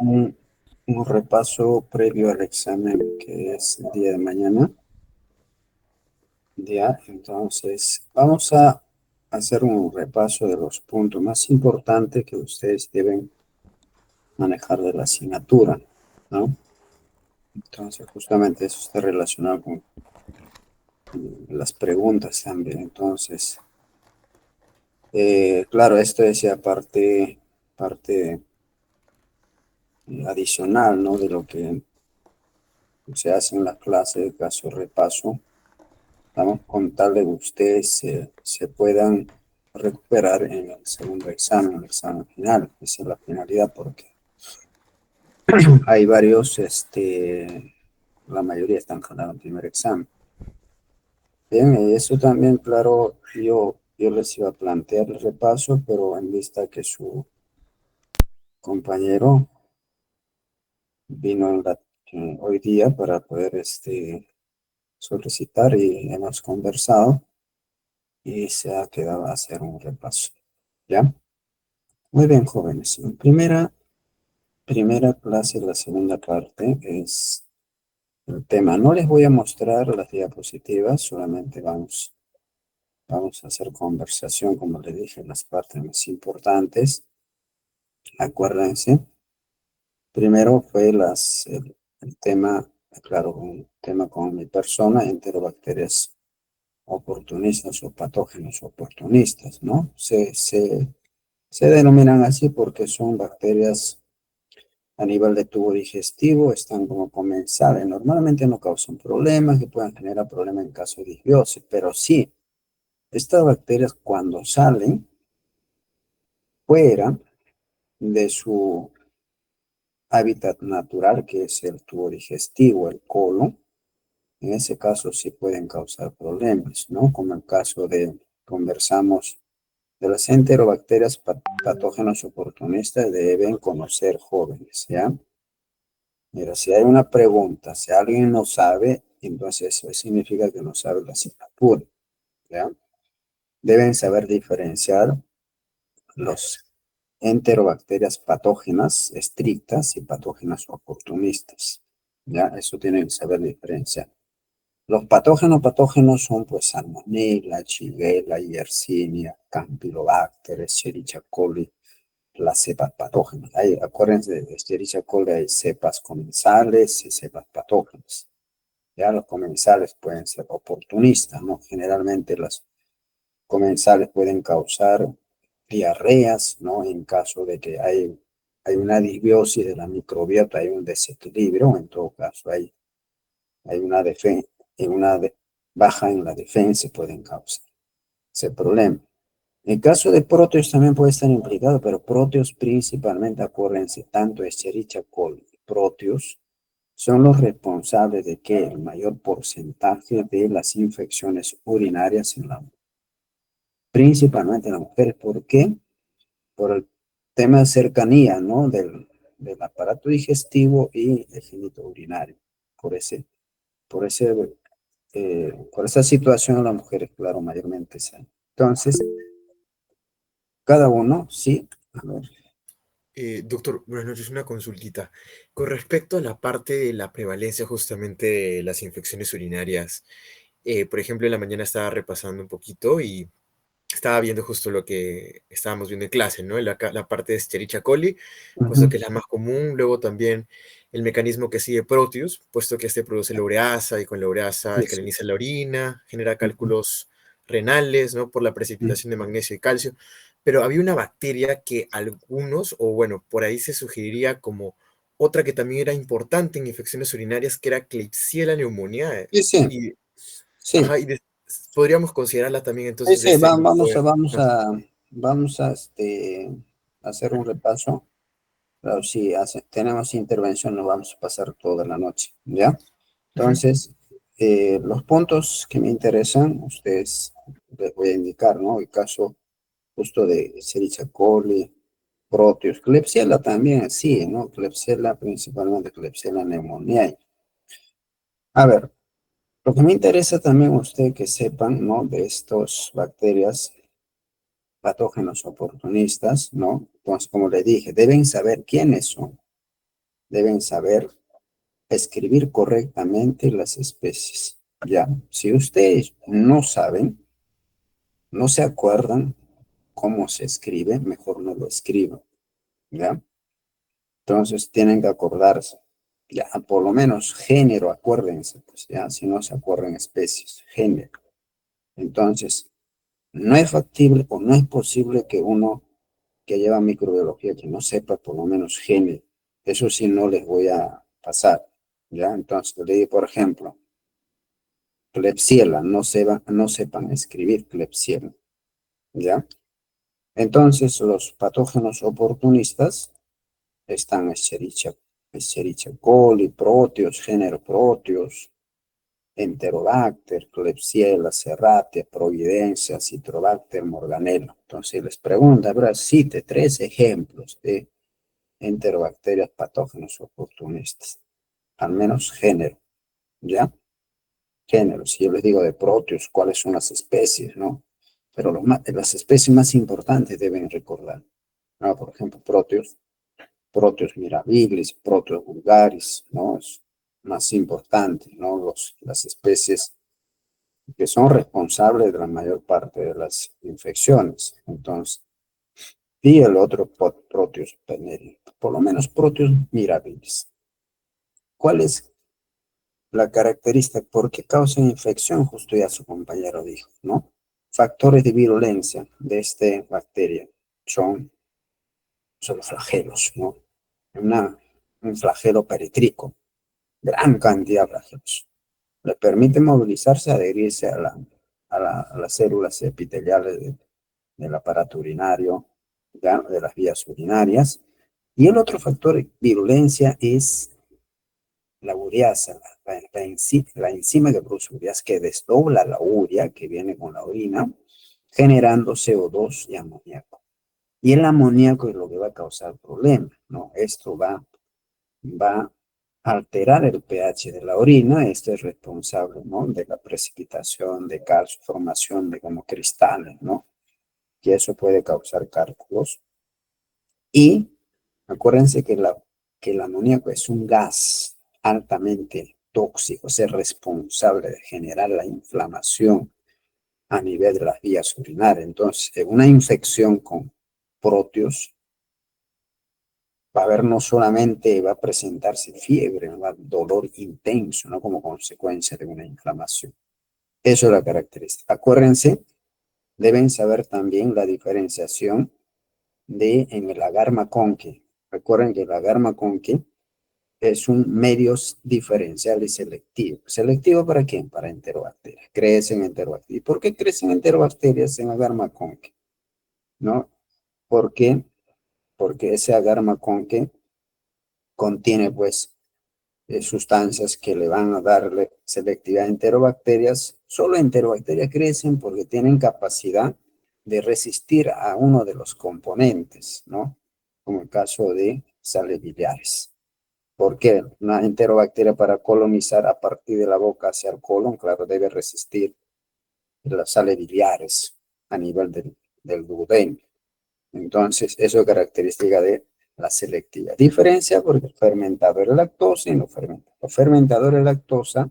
un, un repaso previo al examen que es el día de mañana. Ya, entonces vamos a hacer un repaso de los puntos más importantes que ustedes deben manejar de la asignatura, ¿no? Entonces, justamente eso está relacionado con las preguntas también. Entonces, claro, esto es ya parte adicional, ¿no? De lo que se hace en la clase de caso repaso. Vamos con tal de que ustedes se puedan recuperar en el segundo examen, el examen final. Esa es la finalidad, porque hay varios, la mayoría están jalando el primer examen. Bien, eso también, claro, yo les iba a plantear el repaso, pero en vista que su compañero vino hoy día para poder solicitar y hemos conversado y se ha quedado a hacer un repaso. ¿Ya? Muy bien, jóvenes. En primera clase, la segunda parte es el tema. No les voy a mostrar las diapositivas, solamente vamos a hacer conversación, como les dije, las partes más importantes. Acuérdense. Primero fue el tema, claro, un tema con mi persona, enterobacterias oportunistas o patógenos oportunistas, ¿no? Se denominan así porque son bacterias a nivel de tubo digestivo, están como comensales. Normalmente no causan problemas, que puedan generar problemas en caso de disbiosis, pero sí, estas bacterias cuando salen fuera de su hábitat natural, que es el tubo digestivo, el colon, en ese caso sí pueden causar problemas, ¿no? Como el caso conversamos de las enterobacterias patógenos oportunistas, deben conocer jóvenes, ¿ya? Mira, si hay una pregunta, si alguien no sabe, entonces eso significa que no sabe la asignatura, ¿ya? Deben saber diferenciar los enterobacterias patógenas estrictas y patógenas oportunistas, ¿ya? Eso tienen que saber diferenciar. Los patógenos son pues Salmonella, Shigella, Yersinia, Campylobacter, Escherichia coli, las cepas patógenas. Acuérdense, de Escherichia coli hay cepas comensales y cepas patógenas. Ya los comensales pueden ser oportunistas, ¿no? Generalmente las comensales pueden causar diarreas, ¿no? En caso de que hay una disbiosis de la microbiota, hay un desequilibrio, en todo caso hay una baja en la defensa, pueden causar ese problema. En caso de próteos también puede estar implicado, pero próteos principalmente, acuérdense, tanto Escherichia coli y próteos son los responsables de que el mayor porcentaje de las infecciones urinarias principalmente en las mujeres. ¿Por qué? Por el tema de cercanía, ¿no? Del aparato digestivo y el genito urinario. Por ese, por ese, por esa situación las mujeres, claro, mayormente se. Entonces, cada uno, sí. A ver. Doctor, buenas noches, una consultita. Con respecto a la parte de la prevalencia justamente de las infecciones urinarias, por ejemplo, en la mañana estaba repasando un poquito y estaba viendo justo lo que estábamos viendo en clase, ¿no? La parte de Escherichia coli, puesto Ujú, que es la más común, luego también el mecanismo que sigue Proteus, puesto que este produce la ureasa y con la ureasa sí, sí. alcaliniza la orina, genera Ujú, cálculos renales, ¿no? Por la ujú. precipitación de magnesio y calcio, pero había una bacteria que algunos, o bueno, por ahí se sugeriría como otra que también era importante en infecciones urinarias, que era Klebsiella pneumoniae, Sí, sí, y, sí. ajá, podríamos considerarla también Sí, entonces de sí, este grupo vamos a, de... vamos a, vamos a hacer un repaso. Claro, si tenemos intervención, nos vamos a pasar toda la noche, ¿ya? Ujú. Entonces, los puntos que me interesan, ustedes les voy a indicar, ¿no? El caso justo de Escherichia coli, Proteus, Klebsiella también, sí, ¿no? Klebsiella, principalmente Klebsiella pneumoniae. A ver, lo que me interesa también usted que sepan, ¿no? De estas bacterias patógenos oportunistas, ¿no? Entonces, como le dije, deben saber quiénes son. deben saber escribir correctamente las especies, ¿ya? Si ustedes no saben, no se acuerdan cómo se escribe, mejor no lo escriban, ¿ya? Entonces tienen que acordarse, ya, por lo menos género, acuérdense, pues, ya, si no se acuerdan especies, género. Entonces, no es factible o no es posible que uno que lleva microbiología que no sepa por lo menos género. Eso sí no les voy a pasar, ¿ya? Entonces, le digo, por ejemplo, Klebsiella, no sepan escribir Klebsiella, ¿ya? Entonces, los patógenos oportunistas están Escherichia coli, Proteus, género Proteus, Enterobacter, Klebsiella, Serratia, Providencia, Citrobacter, Morganella. Entonces les pregunta, ahora cite 3 ejemplos de enterobacterias patógenos oportunistas, al menos género, ¿ya? Género, si yo les digo de Proteus, ¿cuáles son las especies, no? Pero las especies más importantes deben recordar, ¿no? Por ejemplo, Proteus mirabilis, Proteus vulgaris, ¿no? Es más importante, ¿no? Las especies que son responsables de la mayor parte de las infecciones. Entonces, y el otro Proteus venereum, por lo menos Proteus mirabilis. ¿Cuál es la característica? ¿Por qué causa infección? Justo ya su compañero dijo, ¿no? Factores de virulencia de esta bacteria son los flagelos, ¿no? Un flagelo peritrico, gran cantidad de flagelos. Le permite movilizarse, adherirse a las células epiteliales del aparato urinario, ¿ya? De las vías urinarias. Y el otro factor de virulencia es la ureasa, la enzima que produce ureasa, que desdobla la urea que viene con la orina, generando CO2 y amoníaco. Y el amoníaco es lo que va a causar problemas, ¿no? Esto va a alterar el pH de la orina. Esto es responsable, ¿no? De la precipitación de calcio, formación de como cristales, ¿no? Que eso puede causar cálculos. Y acuérdense que el amoníaco es un gas altamente tóxico, es responsable de generar la inflamación a nivel de las vías urinarias. Entonces, una infección con Proteus va a haber no solamente, va a presentarse fiebre, va a haber dolor intenso, ¿no? Como consecuencia de una inflamación. Eso es la característica. Acuérdense, deben saber también la diferenciación en el agar McConkey. Recuerden que el agar McConkey es un medio diferencial y selectivo. ¿Selectivo para quién? Para enterobacterias. Crecen enterobacterias. ¿Y por qué crecen enterobacterias en agar McConkey? ¿No? ¿Por qué? Porque ese agar McConkey contiene, pues, sustancias que le van a darle selectividad a enterobacterias. Solo enterobacterias crecen porque tienen capacidad de resistir a uno de los componentes, ¿no? Como el caso de sales biliares. ¿Por qué? Una enterobacteria para colonizar a partir de la boca hacia el colon, claro, debe resistir las sales biliares a nivel del duodeno. Entonces, eso es característica de la selectividad. Diferencia porque el fermentador de lactosa y no fermenta. Los fermentadores de lactosa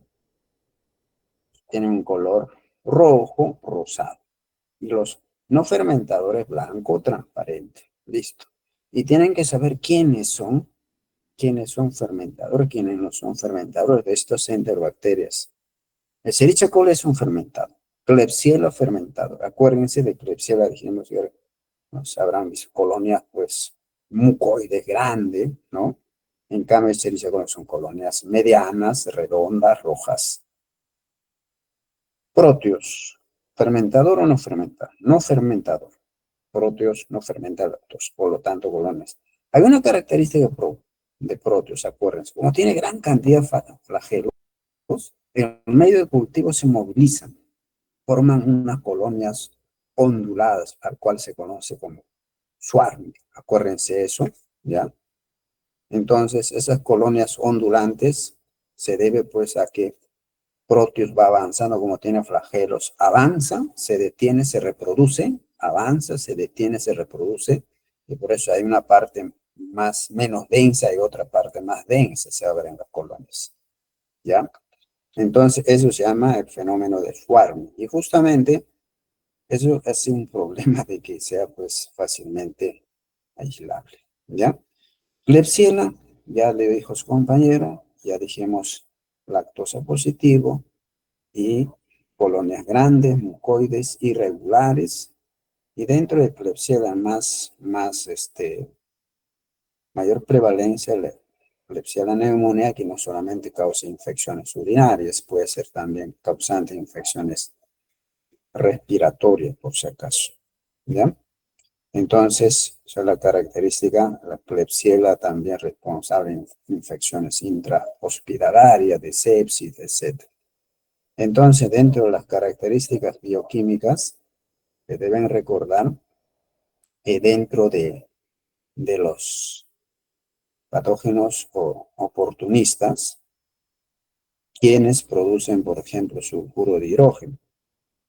tienen un color rojo, rosado. Y los no fermentadores blanco, transparente. Listo. Y tienen que saber quiénes son fermentadores, quiénes no son fermentadores de estas enterobacterias. El Escherichia coli es un fermentador. Klebsiella fermentador. Acuérdense de Klebsiella, dijimos que no sabrán mis colonias, pues, mucoides grandes, ¿no? En cambio, Escherichia coli son colonias medianas, redondas, rojas. Proteus, ¿fermentador o no fermentador? No fermentador. Proteus no fermenta lactosa, por lo tanto, colonias. Hay una característica de Proteus, acuérdense. Como tiene gran cantidad de flagelos, en el medio de cultivo se movilizan, forman unas colonias onduladas, al cual se conoce como swarming. Acuérdense eso, ¿ya? Entonces, esas colonias ondulantes se debe pues a que Proteus va avanzando como tiene flagelos, avanza, se detiene, se reproduce, avanza, se detiene, se reproduce, y por eso hay una parte menos densa y otra parte más más densas se abren las colonias, ¿ya? Entonces, eso se llama el fenómeno de Schwarm. Y justamente eso hace un problema de que sea pues fácilmente aislable, ¿ya? Klebsiella, ya le dijo su compañera, ya dijimos lactosa positivo y colonias grandes, mucoides, irregulares. Y dentro de Klebsiella mayor prevalencia la Klebsiella pneumoniae, que no solamente causa infecciones urinarias, puede ser también causante de infecciones respiratorias, por si acaso, ¿ya? Entonces, esa es la característica, la Klebsiella también responsable de infecciones intrahospitalarias, de sepsis, etc. Entonces, dentro de las características bioquímicas que deben recordar, dentro de los patógenos oportunistas, quienes producen, por ejemplo, sulfuro de hidrógeno,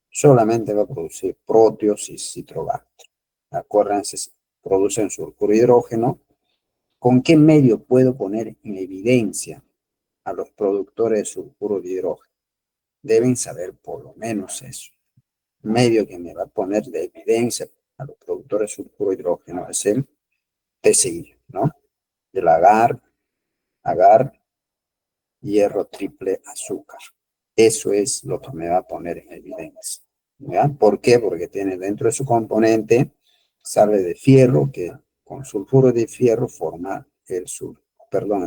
solamente va a producir Proteus y Citrobacter. Acuérdense, producen sulfuro de hidrógeno. ¿Con qué medio puedo poner en evidencia a los productores de sulfuro de hidrógeno? Deben saber por lo menos eso. Medio que me va a poner de evidencia a los productores de sulfuro de hidrógeno es el TCI, ¿no? El agar, hierro triple azúcar. Eso es lo que me va a poner en evidencia, ¿ya? ¿Por qué? Porque tiene dentro de su componente sale de fierro, que con sulfuro de fierro forma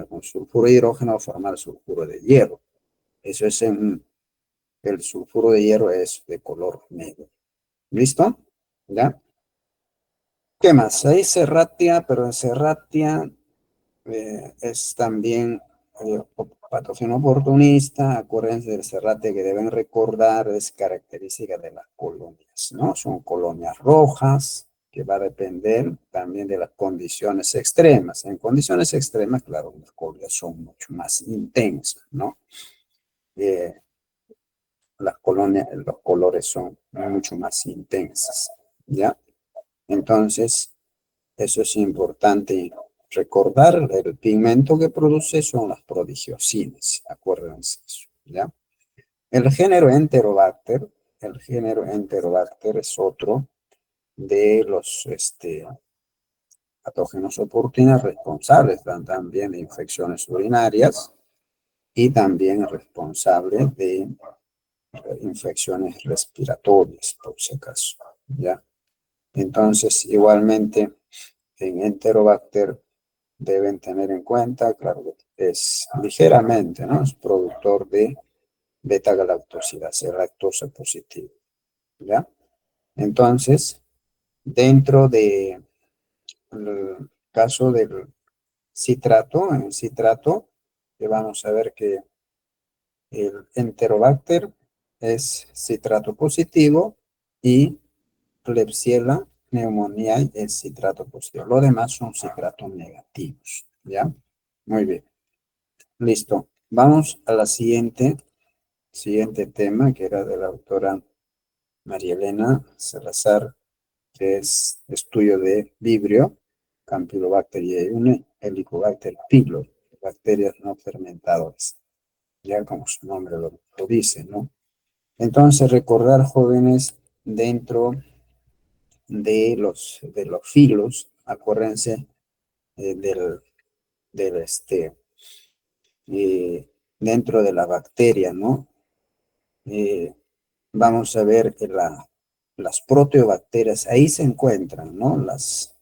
con sulfuro de hidrógeno forma el sulfuro de hierro. Eso es el sulfuro de hierro es de color negro. ¿Listo? ¿Ya? ¿Qué más? Hay serratia, pero en serratia es también patógeno oportunista. Acuérdense del serrate que deben recordar, es característica de las colonias, ¿no? Son colonias rojas, que va a depender también de las condiciones extremas. En condiciones extremas, claro, las colonias son mucho más intensas, ¿no? Las colonias, los colores son mucho más intensos, ¿ya? Entonces, eso es importante recordar. El pigmento que produce son las prodigiosinas, acuérdense eso, ¿ya? El género Enterobacter es otro de los patógenos oportunos responsables también de infecciones urinarias y también responsable de infecciones respiratorias, por si acaso, ¿ya? Entonces, igualmente, en Enterobacter deben tener en cuenta, claro, es ligeramente, ¿no? Es productor de beta-galactosidasa, lactosa positiva, ¿ya? Entonces, dentro del caso del citrato, en citrato, que vamos a ver que el Enterobacter es citrato positivo y Klebsiella pneumoniae es citrato positivo. Lo demás son citratos negativos, ¿ya? Muy bien. Listo. Vamos a la siguiente tema, que era de la autora María Elena Salazar, que es estudio de Vibrio, Campylobacter jejuni, Helicobacter pylori, bacterias no fermentadoras, ya como su nombre lo dice, ¿no? Entonces, recordar, jóvenes, dentro de los filos, acuérdense del, del dentro de la bacteria, ¿no? Eh, vamos a ver que las proteobacterias, ahí se encuentran, ¿no? Las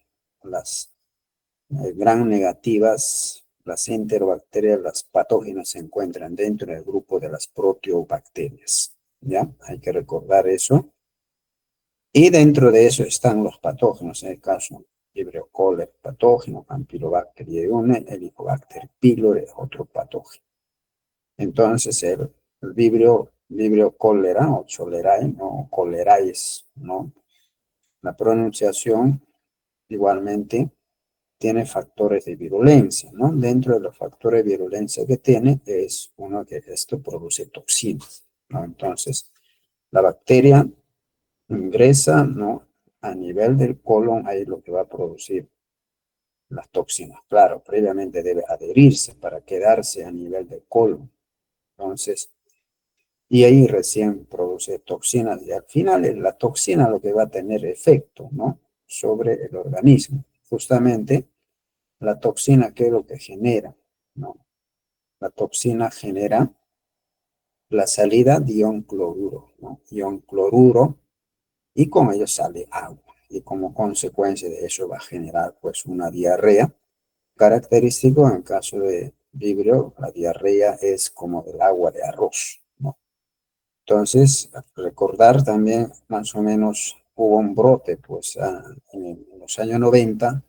gran negativas, las enterobacterias, las patógenas se encuentran dentro del grupo de las proteobacterias, ¿ya? Hay que recordar eso. Y dentro de eso están los patógenos, en el caso Vibrio cholerae, patógeno, Campylobacter jejuni, Helicobacter pylori, otro patógeno. Entonces, el Vibrio cholerae o cholerae, no choleraes, ¿no? La pronunciación igualmente tiene factores de virulencia, ¿no? Dentro de los factores de virulencia que tiene es uno que esto produce toxinas, ¿no? Entonces, la bacteria ingresa, ¿no? A nivel del colon, ahí lo que va a producir las toxinas. Claro, previamente debe adherirse para quedarse a nivel del colon. Entonces, y ahí recién produce toxinas. Y al final la toxina lo que va a tener efecto, ¿no? Sobre el organismo. Justamente la toxina, ¿qué es lo que genera? ¿No? La toxina genera la salida de ion cloruro, ¿no? Ion cloruro, y con ello sale agua. Y como consecuencia de eso va a generar pues una diarrea. Característico en caso de Vibrio, la diarrea es como del agua de arroz, ¿no? Entonces, recordar también más o menos hubo un brote pues en los años 90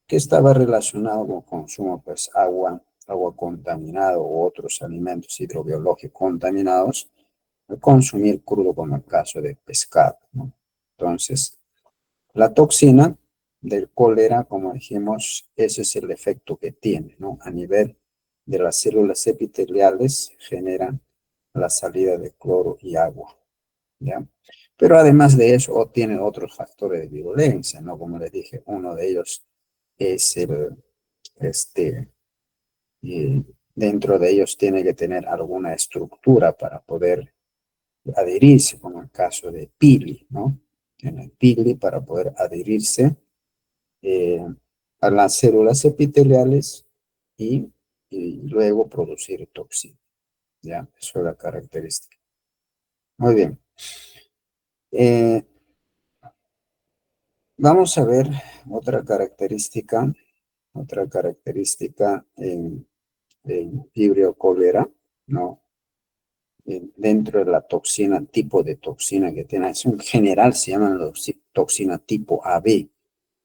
que estaba relacionado con consumo pues agua contaminada u otros alimentos hidrobiológicos contaminados, consumir crudo como el caso de pescado, ¿no? Entonces, la toxina del cólera, como dijimos, ese es el efecto que tiene, ¿no? A nivel de las células epiteliales genera la salida de cloro y agua, ¿ya? Pero además de eso, tiene otros factores de virulencia, ¿no? Como les dije, uno de ellos es este, y dentro de ellos tiene que tener alguna estructura para poder adherirse, como el caso de pili, ¿no? Tiene pili para poder adherirse eh, a las células epiteliales y, y luego producir toxina, ¿ya? Eso es la característica. Muy bien. Vamos a ver otra característica en Vibrio cólera, ¿no? Dentro de la toxina, tipo de toxina que tiene, es en general se llama toxina tipo AB,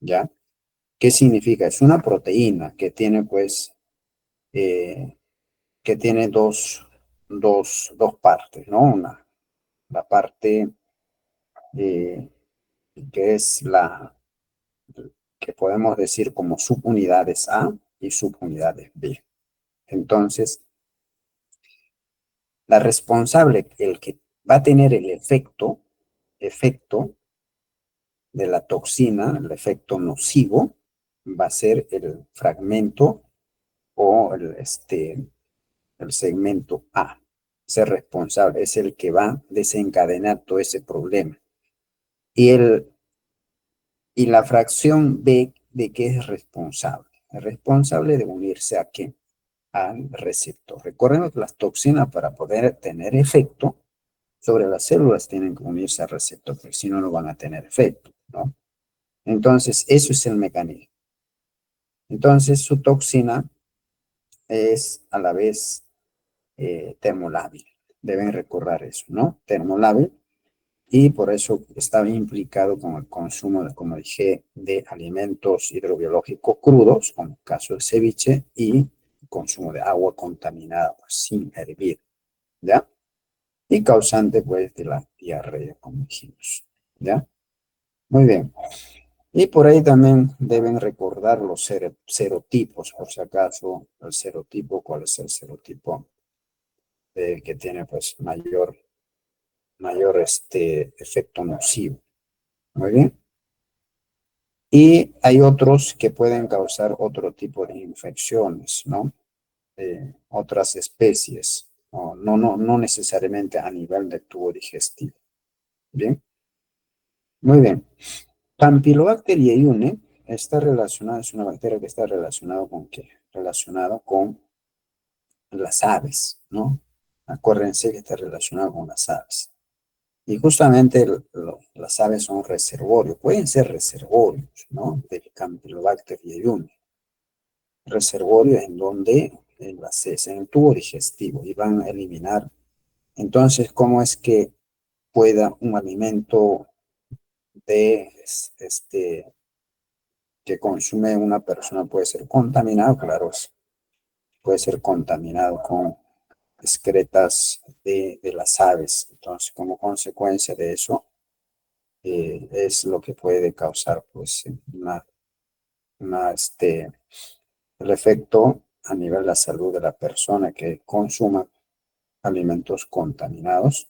¿ya? ¿Qué significa? Es una proteína que tiene, pues, eh, que tiene dos partes, ¿no? La parte eh, que es que podemos decir como subunidades A y subunidades B. Entonces, la responsable, el que va a tener el efecto de la toxina, el efecto nocivo, va a ser el fragmento o el segmento A. Ser responsable es el que va a desencadenar todo ese problema. Y la fracción B, ¿de qué es responsable? Es responsable de unirse a qué? Al receptor. Recuerden que las toxinas para poder tener efecto sobre las células tienen que unirse al receptor, porque si no, no van a tener efecto, ¿no? Entonces, eso es el mecanismo. Entonces, su toxina es a la vez termolábil. Deben recordar eso, ¿no? Termolábil. Y por eso está implicado con el consumo, como dije, de alimentos hidrobiológicos crudos, como el caso del ceviche, y consumo de agua contaminada pues, sin hervir, ¿ya? Y causante, pues, de la diarrea, como dijimos, ¿ya? Muy bien. Y por ahí también deben recordar los serotipos, por si acaso, el serotipo, ¿cuál es el serotipo que tiene, pues, mayor efecto nocivo? Muy bien. Y hay otros que pueden causar otro tipo de infecciones, ¿no? Otras especies, no necesariamente a nivel del tubo digestivo. Bien, muy bien. Campylobacter jejuni está relacionada, es una bacteria que está relacionada con qué? Relacionada con las aves, ¿no? Acuérdense que está relacionada con las aves. Y justamente las aves son reservorios, pueden ser reservorios, ¿no? Del Campylobacter jejuni. Reservorios en donde en las heces, en el tubo digestivo, y van a eliminar. Entonces, ¿cómo es que pueda un alimento de que consume una persona puede ser contaminado? Claro, puede ser contaminado con excretas de las aves. Entonces, como consecuencia de eso, es lo que puede causar, pues, una, el efecto a nivel de la salud de la persona que consuma alimentos contaminados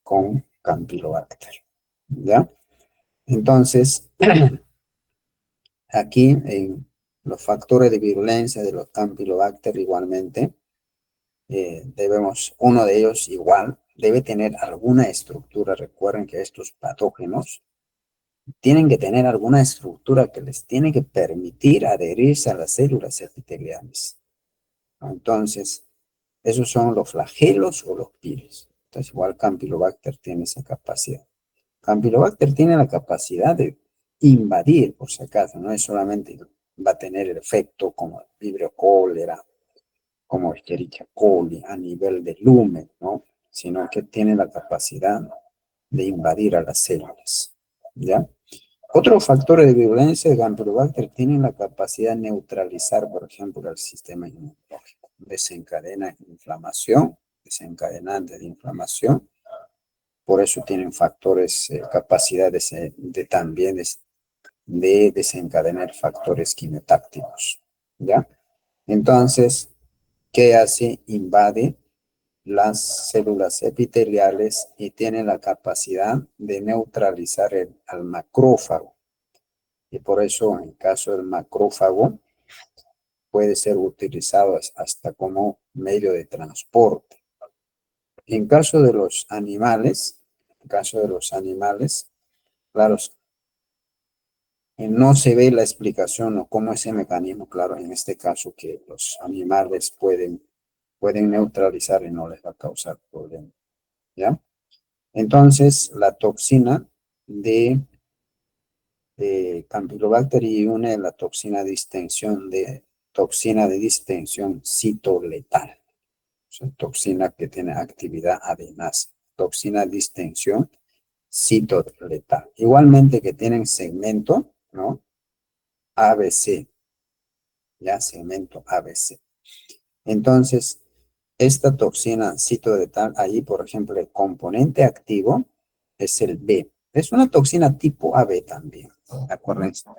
con Campylobacter, ¿ya? Entonces, aquí Los factores de virulencia de los Campylobacter igualmente, uno de ellos igual, debe tener alguna estructura. Recuerden que estos patógenos tienen que tener alguna estructura que les tiene que permitir adherirse a las células epiteliales. Entonces, esos son los flagelos o los pires. Entonces, igual Campylobacter tiene esa capacidad. Campylobacter tiene la capacidad de invadir, por si acaso, no es solamente va a tener el efecto como el Vibrio cólera, como Escherichia coli a nivel de lumen, ¿no? Sino que tiene la capacidad de invadir a las células, ¿ya? Otros factores de virulencia de Campylobacter tienen la capacidad de neutralizar, por ejemplo, el sistema inmunológico. Desencadena inflamación, desencadenante de inflamación. Por eso tienen factores, capacidades también de desencadenar factores quimiotácticos, ¿ya? Entonces, ¿qué hace? Invade las células epiteliales y tiene la capacidad de neutralizar al macrófago. Y por eso, en caso del macrófago, puede ser utilizado hasta como medio de transporte. En caso de los animales, claro, no se ve la explicación o cómo ese mecanismo, claro, en este caso que los animales pueden neutralizar y no les va a causar problema, ¿ya? Entonces, la toxina de Campylobacter y une la toxina de distensión citoletal, o sea, toxina que tiene actividad adenasa, toxina de distensión citoletal. Igualmente que tienen segmento, ¿no? ABC, ya segmento ABC. Entonces, esta toxina citoletal, ahí, por ejemplo, el componente activo es el B. Es una toxina tipo AB también, acuérdense.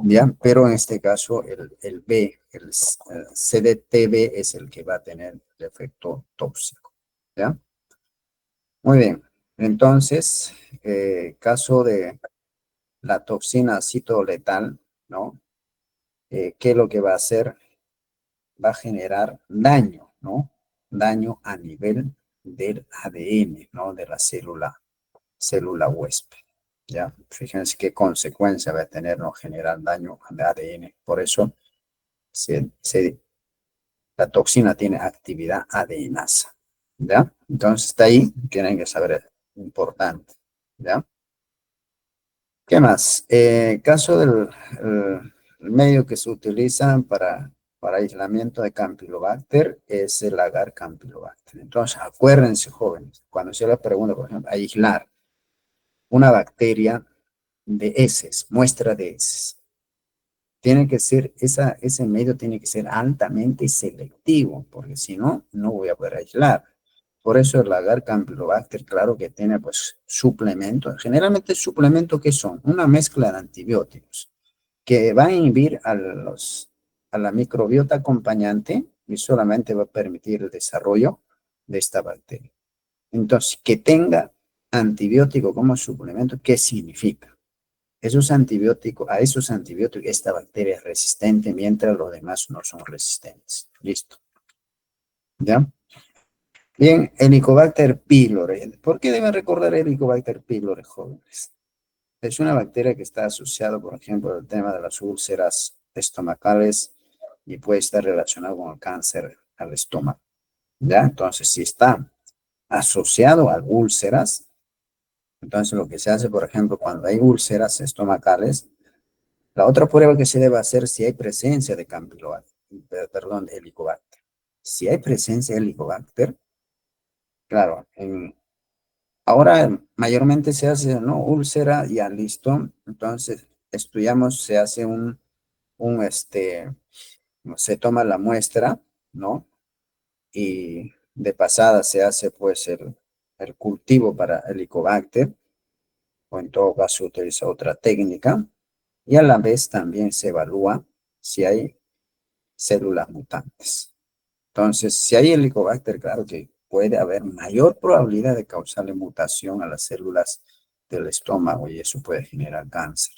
¿Ya? Pero en este caso, el B, el CDTB es el que va a tener el efecto tóxico, ¿ya? Muy bien. Entonces, caso de la toxina citoletal, ¿no? ¿Qué es lo que va a hacer? Va a generar daño, ¿no? Daño a nivel del ADN, ¿no? De la célula huésped, ¿ya? Fíjense qué consecuencia va a tener no generar daño al ADN. Por eso la toxina tiene actividad adenasa, ¿ya? Entonces, está ahí, tienen que saber, importante, ¿ya? ¿Qué más? Caso del el medio que se utiliza para aislamiento de Campylobacter es el agar Campylobacter. Entonces, acuérdense, jóvenes, cuando se le pregunta, por ejemplo, aislar una bacteria de heces, muestra de heces, tiene que ser, ese medio tiene que ser altamente selectivo, porque si no, no voy a poder aislar. Por eso el agar Campylobacter, claro que tiene pues suplementos. Generalmente suplementos que son una mezcla de antibióticos que va a inhibir a la microbiota acompañante y solamente va a permitir el desarrollo de esta bacteria. Entonces, que tenga antibiótico como suplemento, ¿qué significa? A esos antibióticos, esta bacteria es resistente, mientras los demás no son resistentes. Listo. ¿Ya? Bien, Helicobacter pylori. ¿Por qué deben recordar Helicobacter pylori, jóvenes? Es una bacteria que está asociada, por ejemplo, al tema de las úlceras estomacales y puede estar relacionado con el cáncer al estómago. ¿Ya? Entonces, si está asociado a úlceras, entonces lo que se hace, por ejemplo, cuando hay úlceras estomacales, la otra prueba que se debe hacer si hay presencia de de Helicobacter. Si hay presencia de Helicobacter, claro, ahora mayormente se hace, ¿no? Úlcera, ya listo. Entonces, estudiamos, se hace se toma la muestra, ¿no? Y de pasada se hace, pues, el cultivo para Helicobacter, o en todo caso se utiliza otra técnica, y a la vez también se evalúa si hay células mutantes. Entonces, si hay Helicobacter, claro que puede haber mayor probabilidad de causarle mutación a las células del estómago y eso puede generar cáncer.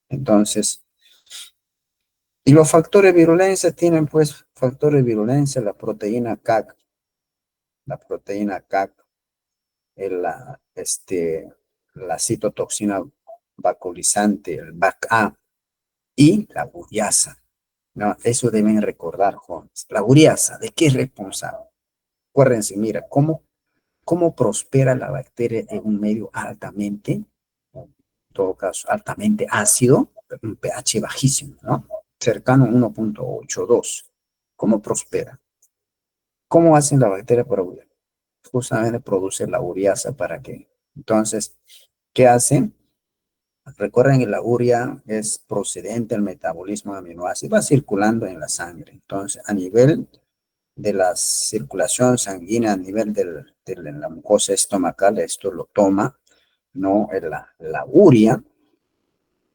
Entonces, Y los factores de virulencia tienen, pues, factores de virulencia, la proteína CAC, la citotoxina vaculizante, el BAC-A, y la uriasa. ¿No? Eso deben recordar, jóvenes. La uriasa, ¿de qué es responsable? Acuérdense, mira, ¿cómo prospera la bacteria en un medio altamente, en todo caso, altamente ácido, un pH bajísimo, ¿no? Cercano a 1.82. ¿Cómo prospera? ¿Cómo hacen la bacteria para justamente produce la uriasa para que, entonces, ¿qué hacen? Recuerden que la urea es procedente del metabolismo de aminoácidos, va circulando en la sangre. Entonces, a nivel de la circulación sanguínea, a nivel de la mucosa estomacal, esto lo toma, ¿no? La urea,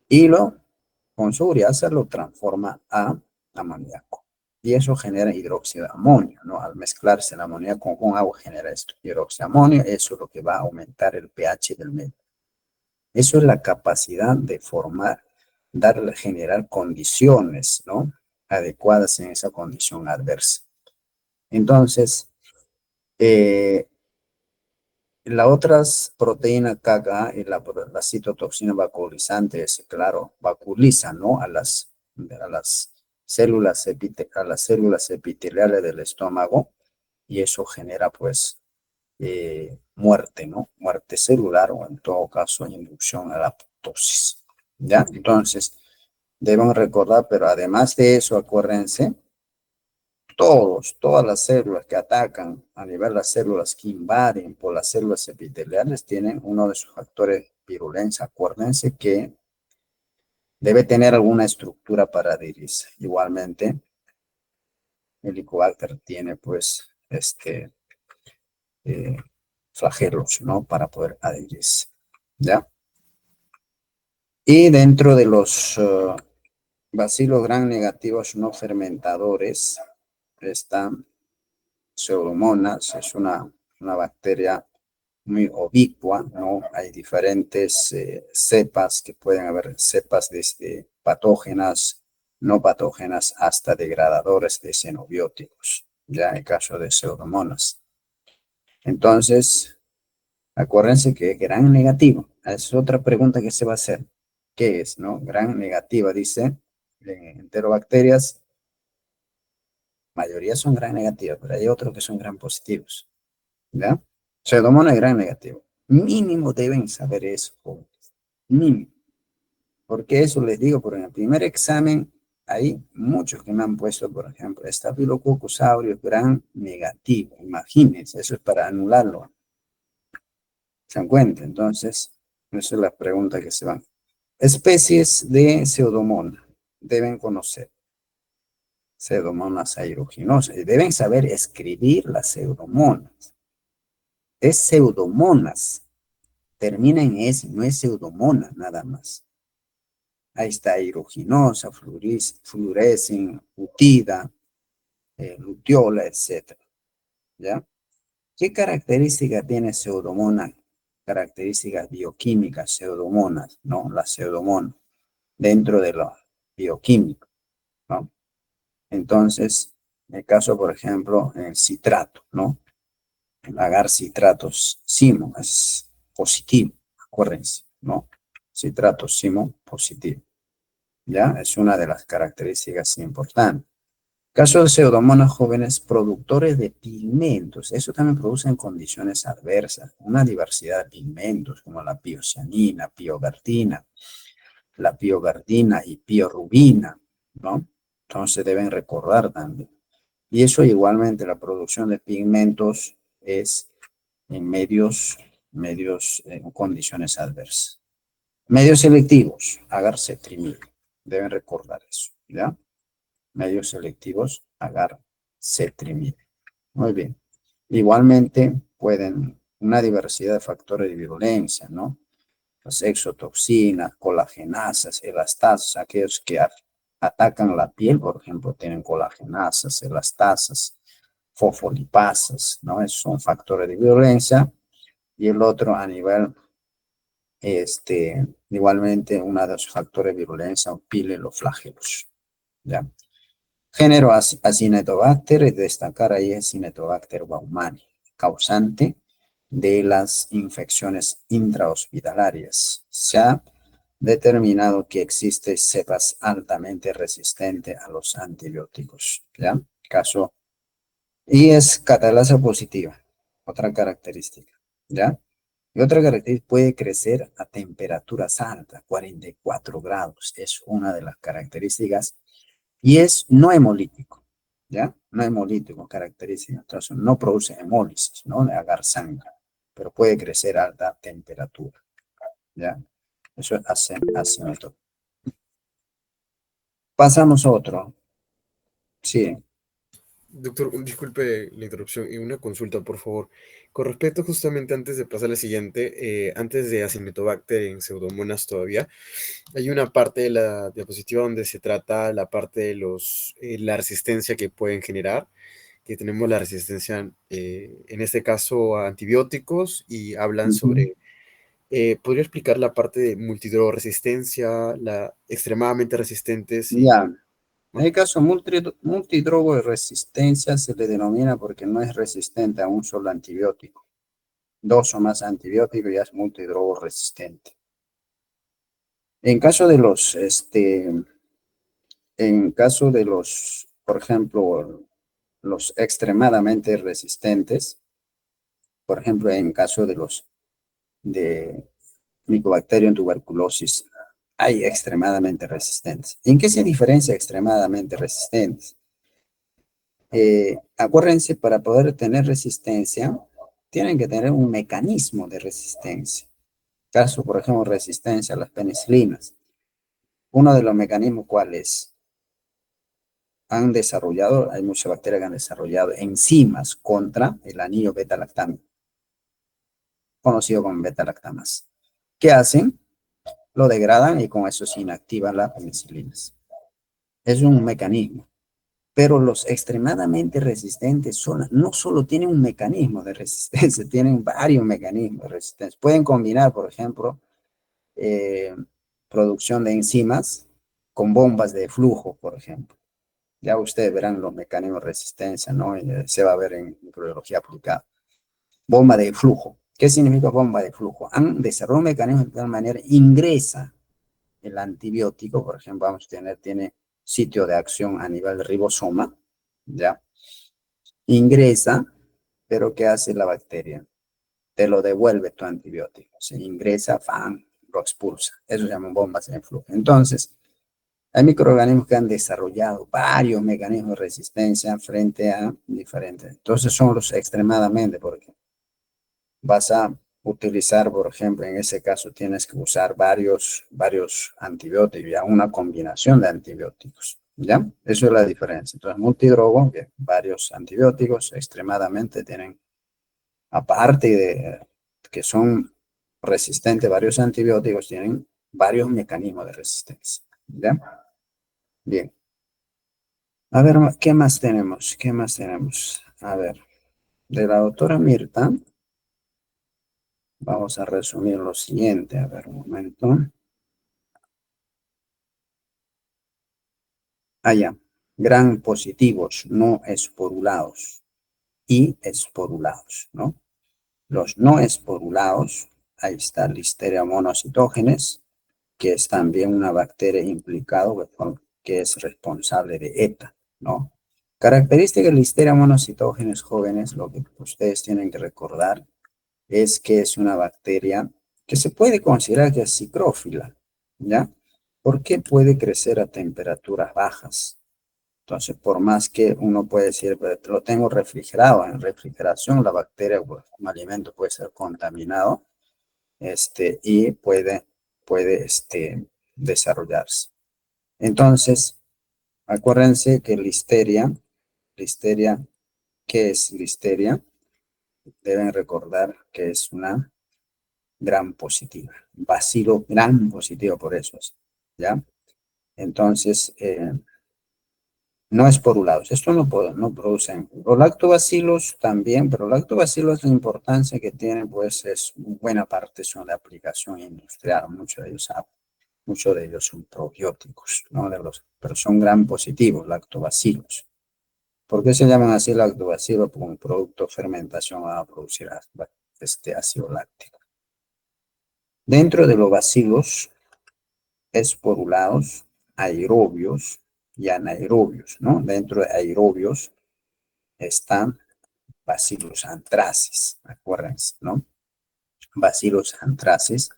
y con su ureasa lo transforma a amoníaco. Y eso genera hidróxido de amonio, ¿no? Al mezclarse el amoníaco con agua genera esto, hidróxido de amonio, eso es lo que va a aumentar el pH del medio. Eso es la capacidad de formar, generar condiciones, ¿no? Adecuadas en esa condición adversa. Entonces, la otra proteína KA y la citotoxina vaculizante es, claro, vaculiza, ¿no? A las células epiteliales del estómago, y eso genera, pues, muerte, ¿no? Muerte celular, o en todo caso inducción a la apoptosis, ¿ya? Entonces, deben recordar, pero además de eso, acuérdense, todas las células que atacan a nivel de las células que invaden por las células epiteliales tienen uno de sus factores de virulencia. Acuérdense que debe tener alguna estructura para adherirse. Igualmente, el Helicobacter tiene, pues, eh, flagelos, ¿no? Para poder adherirse, ¿ya? Y dentro de los bacilos gram negativos no fermentadores están Pseudomonas. Es una bacteria muy ubicua, ¿no? Hay diferentes cepas, que pueden haber cepas desde patógenas, no patógenas, hasta degradadores de xenobióticos, ya en el caso de Pseudomonas. Entonces, acuérdense que es gran negativo. Es otra pregunta que se va a hacer. ¿Qué es, no? Gran negativa, dice, en enterobacterias, mayoría son gran negativas, pero hay otros que son gran positivos, ¿ya? Pseudomonas es gran negativo. Mínimo deben saber eso, jóvenes. Mínimo. Porque eso les digo, por en el primer examen, hay muchos que me han puesto, por ejemplo, Staphylococcus aureus gran negativo. Imagínense, eso es para anularlo. ¿Se dan cuenta? Entonces, esa es la pregunta que se van. Especies de Pseudomonas deben conocer. Pseudomonas aeruginosas. Y deben saber escribir las Pseudomonas. Es Pseudomonas. Termina en S, no es Pseudomonas nada más. Ahí está aeruginosa, fluorescen, utida, lutiola, etc. ¿Ya? ¿Qué características tiene Pseudomonas? Características bioquímicas, Pseudomonas, ¿no? La Pseudomonas, dentro de lo bioquímico, ¿no? Entonces, en el caso, por ejemplo, el citrato, ¿no? El agar citratos simo es positivo, acuérdense, ¿no? Citrato simo positivo, ¿ya? Es una de las características importantes. Caso de pseudomonas jóvenes productores de pigmentos, eso también produce en condiciones adversas, una diversidad de pigmentos como la piocianina, la piogardina y piorubina, ¿no? Entonces deben recordar también. Y eso igualmente, la producción de pigmentos es en en condiciones adversas. Medios selectivos, agar-cetrimida, deben recordar eso, ¿ya? Medios selectivos, agar-cetrimida. Muy bien. Igualmente pueden una diversidad de factores de virulencia, ¿no? Las exotoxinas, colagenasas, elastasas, aquellos que atacan la piel, por ejemplo, tienen colagenasas, elastasas, fosfolipasas, ¿no? Esos son factores de virulencia. Y el otro a nivel, igualmente, uno de los factores de virulencia son pileloflagelos, ¿ya? Género Acinetobacter, y destacar ahí es Acinetobacter baumani, causante de las infecciones intrahospitalarias. Se ha determinado que existe cepas altamente resistentes a los antibióticos, ¿ya? Caso, y es catalasa positiva, otra característica, ¿ya? Y otra característica, puede crecer a temperaturas altas, 44 grados, es una de las características, y es no hemolítico, ¿ya? No hemolítico, característica, entonces no produce hemólisis, ¿no? De agar sangre, pero puede crecer a alta temperatura, ¿ya? Eso hace método. Pasamos a otro, sí, Doctor, disculpe la interrupción y una consulta, por favor. Con respecto justamente antes de pasar a la siguiente, antes de Acinetobacter en Pseudomonas todavía, hay una parte de la diapositiva donde se trata la parte de la resistencia que pueden generar, que tenemos la resistencia, en este caso, a antibióticos y hablan ujú, sobre, ¿podría explicar la parte de multidrogoresistencia, la extremadamente resistentes y... ya. En el caso multidrogo de resistencia se le denomina porque no es resistente a un solo antibiótico. Dos o más antibióticos ya es multidrogo resistente. En caso de por ejemplo, los extremadamente resistentes, por ejemplo, en caso de Mycobacterium tuberculosis, hay extremadamente resistentes. ¿En qué se diferencia extremadamente resistentes? Acuérdense, para poder tener resistencia, tienen que tener un mecanismo de resistencia. Caso, por ejemplo, resistencia a las penicilinas. Uno de los mecanismos, ¿cuál es? Hay muchas bacterias que han desarrollado enzimas contra el anillo beta-lactámico, conocido como beta-lactamasa. ¿Qué hacen? Lo degradan y con eso se inactivan las penicilinas. Es un mecanismo. Pero los extremadamente resistentes no solo tienen un mecanismo de resistencia, tienen varios mecanismos de resistencia. Pueden combinar, por ejemplo, eh, producción de enzimas con bombas de flujo, por ejemplo. Ya ustedes verán los mecanismos de resistencia, ¿no? Se va a ver en microbiología aplicada. Bomba de flujo. ¿Qué significa bomba de flujo? Han desarrollado un mecanismo de tal manera, ingresa el antibiótico, por ejemplo, tiene sitio de acción a nivel ribosoma, ¿ya? Ingresa, pero ¿qué hace la bacteria? Te lo devuelve tu antibiótico. Se ingresa, ¡fam!, lo expulsa. Eso se llaman bombas de flujo. Entonces, hay microorganismos que han desarrollado varios mecanismos de resistencia frente a diferentes. Entonces, son los extremadamente, porque vas a utilizar, por ejemplo, en ese caso tienes que usar varios antibióticos, ya una combinación de antibióticos, ¿ya? Eso es la diferencia. Entonces, multidrogo, que varios antibióticos extremadamente tienen, aparte de que son resistentes, varios antibióticos tienen varios mecanismos de resistencia, ¿ya? Bien. A ver, ¿qué más tenemos? ¿Qué más tenemos? A ver, de la doctora Mirta. Vamos a resumir lo siguiente. A ver, un momento. Allá. Gran positivos no esporulados y esporulados, ¿no? Los no esporulados, ahí está Listeria monocytogenes, que es también una bacteria implicada que es responsable de ETA, ¿no? Característica de Listeria monocytogenes jóvenes, lo que ustedes tienen que recordar es que es una bacteria que se puede considerar que es psicrófila, ¿ya? Porque puede crecer a temperaturas bajas. Entonces, por más que uno puede decir, pero lo tengo refrigerado, en refrigeración la bacteria, pues, un alimento puede ser contaminado, y puede desarrollarse. Entonces, acuérdense que listeria, ¿qué es listeria? Deben recordar que es una gran positiva, bacilo gran positivo por eso, ¿ya? Entonces, no esporulados, esto no producen. Los lactobacilos también, pero lactobacilos la importancia que tienen, pues es buena parte son de aplicación industrial, muchos de ellos saben. Muchos de ellos son probióticos, ¿no? Pero son gram positivos, lactobacilos. ¿Por qué se llaman así lactobacilos? Porque un producto de fermentación va a producir este ácido láctico. Dentro de los bacilos esporulados, aerobios y anaerobios, ¿no? Dentro de aerobios están Bacillus anthracis, acuérdense, ¿no? Bacillus anthracis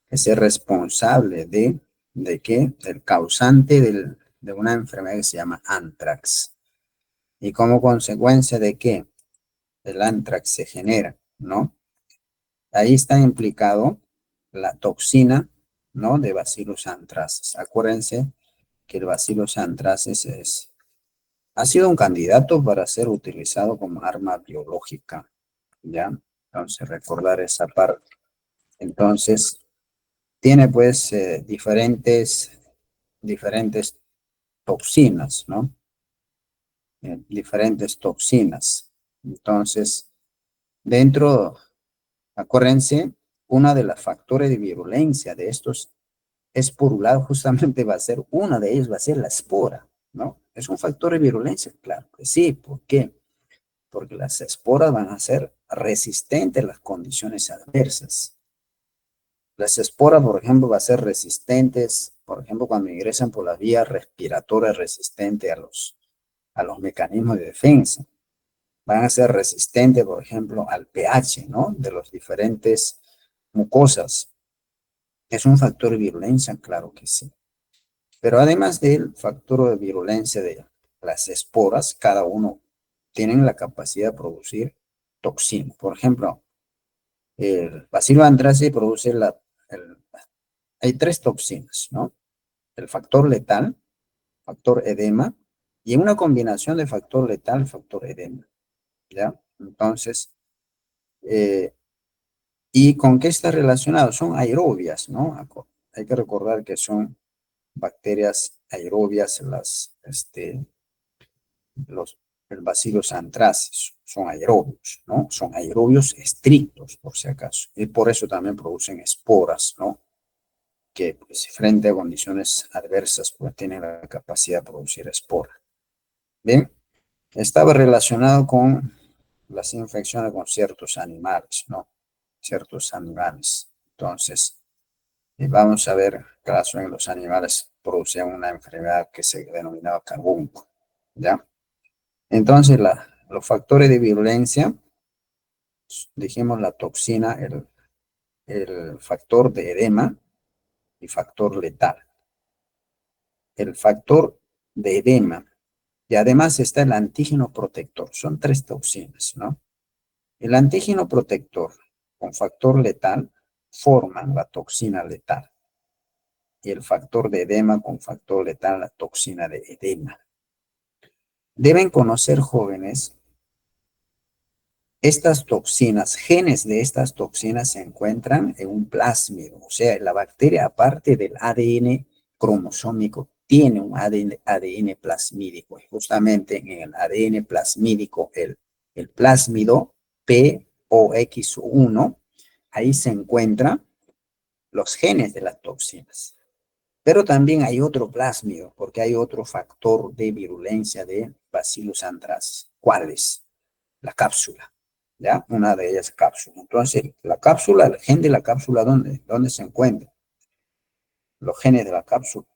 es el responsable ¿de qué? Del causante de una enfermedad que se llama anthrax. Y como consecuencia de que el anthrax se genera, ¿no? Ahí está implicado la toxina, ¿no? De Bacillus anthracis. Acuérdense que el Bacillus anthracis ha sido un candidato para ser utilizado como arma biológica, ¿ya? Entonces, recordar esa parte. Entonces, tiene pues diferentes toxinas, ¿no? Diferentes toxinas. Entonces, dentro, acuérdense, una de los factores de virulencia de estos esporulados justamente va a ser, una de ellos va a ser la espora, ¿no? ¿Es un factor de virulencia? Claro que sí. ¿Por qué? Porque las esporas van a ser resistentes a las condiciones adversas. Las esporas, por ejemplo, van a ser resistentes, por ejemplo, cuando ingresan por la vía respiratoria resistente a los mecanismos de defensa. Van a ser resistentes, por ejemplo, al pH, ¿no? De los diferentes mucosas. ¿Es un factor de virulencia? Claro que sí. Pero además del factor de virulencia de las esporas, cada uno tiene la capacidad de producir toxinas. Por ejemplo, el Bacillus anthracis produce hay tres toxinas, ¿no? El factor letal, factor edema, y una combinación de factor letal y factor edema, ¿ya? Entonces, ¿y con qué está relacionado? Son aerobias, ¿no? Hay que recordar que son bacterias aerobias, el Bacillus anthracis, son aerobios, ¿no? Son aerobios estrictos, por si acaso. Y por eso también producen esporas, ¿no? Que pues, frente a condiciones adversas, pues tienen la capacidad de producir esporas. Bien, estaba relacionado con las infecciones con ciertos animales, ¿no? Ciertos animales. Entonces, vamos a ver caso en los animales producían una enfermedad que se denominaba carbúnculo, ¿ya? Entonces, los factores de virulencia, dijimos la toxina, el factor de edema y factor letal. El factor de edema y además está el antígeno protector. Son tres toxinas, ¿no? El antígeno protector con factor letal forman la toxina letal y el factor de edema con factor letal la toxina de edema. Deben conocer, jóvenes, estas toxinas, genes de estas toxinas se encuentran en un plásmido, o sea, la bacteria, aparte del ADN cromosómico, tiene un ADN plasmídico. Y justamente en el ADN plasmídico, el plásmido POX1, ahí se encuentran los genes de las toxinas. Pero también hay otro plásmido, porque hay otro factor de virulencia de Bacillus anthracis. ¿Cuál es? La cápsula. ¿Ya? Una de ellas cápsula. Entonces, la cápsula, el gen de la cápsula, ¿dónde se encuentra? Los genes de la cápsula